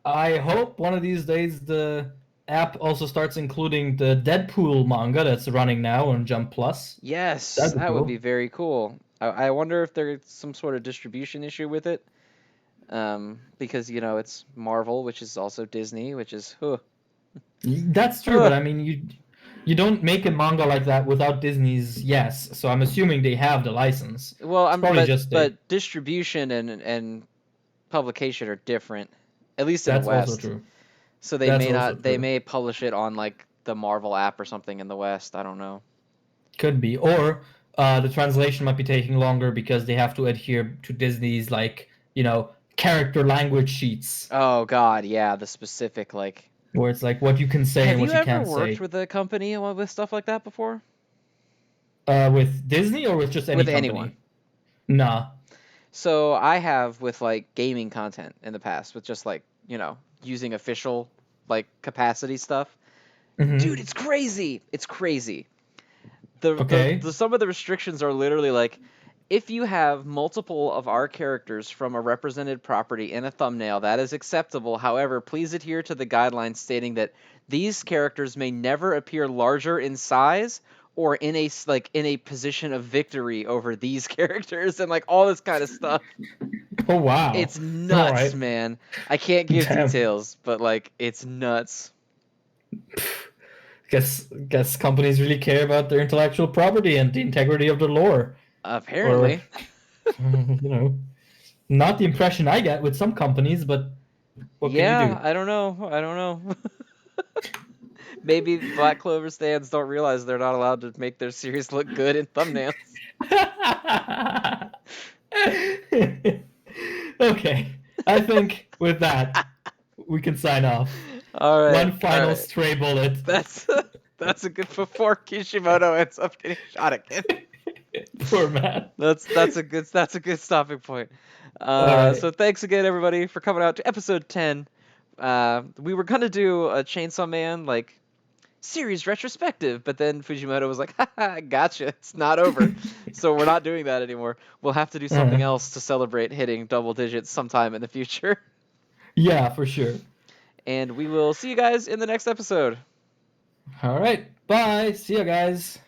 I hope one of these days the app also starts including the Deadpool manga that's running now on Jump Plus. Yes, That'd be that would cool. be very cool. I wonder if there's some sort of distribution issue with it. Because it's Marvel, which is also Disney, which is That's true, but I mean you don't make a manga like that without Disney's yes. So I'm assuming they have the license. well, It's probably just a but distribution and publication are different, at least in the that's also West. true. So they That's may also not they true. may publish it on like the Marvel app or something in the West. I don't know. Could be. Or the translation might be taking longer because they have to adhere to Disney's character language sheets. Oh God, yeah, the specific like. Where it's like what you can say Have and what you you ever can't worked say. with a company with stuff like that before? With Disney or with just any With anyone? company? Nah. So I have with like gaming content in the past, with just like using official like capacity stuff. Hmm. Dude, it's crazy. It's crazy. The Okay. some of the restrictions are literally like if you have multiple of our characters from a represented property in a thumbnail, that is acceptable. However, please adhere to the guidelines stating that these characters may never appear larger in size or in a position of victory over these characters and like all this kind of stuff. Oh wow. It's All nuts, right. man. I can't give Damn. details, but like it's nuts. Guess companies really care about their intellectual property and the integrity of the lore. Or Apparently. you know, not the impression I get with some companies, but what can you Yeah, do? I don't know. I don't know. Maybe Black Clover stands don't realize they're not allowed to make their series look good in thumbnails. Okay, I think with that we can sign off. All right, One all final right. stray bullet. That's that's a good before Kishimoto ends up getting shot again. Poor man. That's a good stopping point. All right. So thanks again everybody for coming out to episode 10. We were gonna do a Chainsaw Man like series retrospective, but then Fujimoto was like, haha, gotcha, it's not over. So we're not doing that anymore. We'll have to do something Uh, else to celebrate hitting double digits sometime in the future. yeah, for sure. And we will see you guys in the next episode. All right. Bye. See you guys.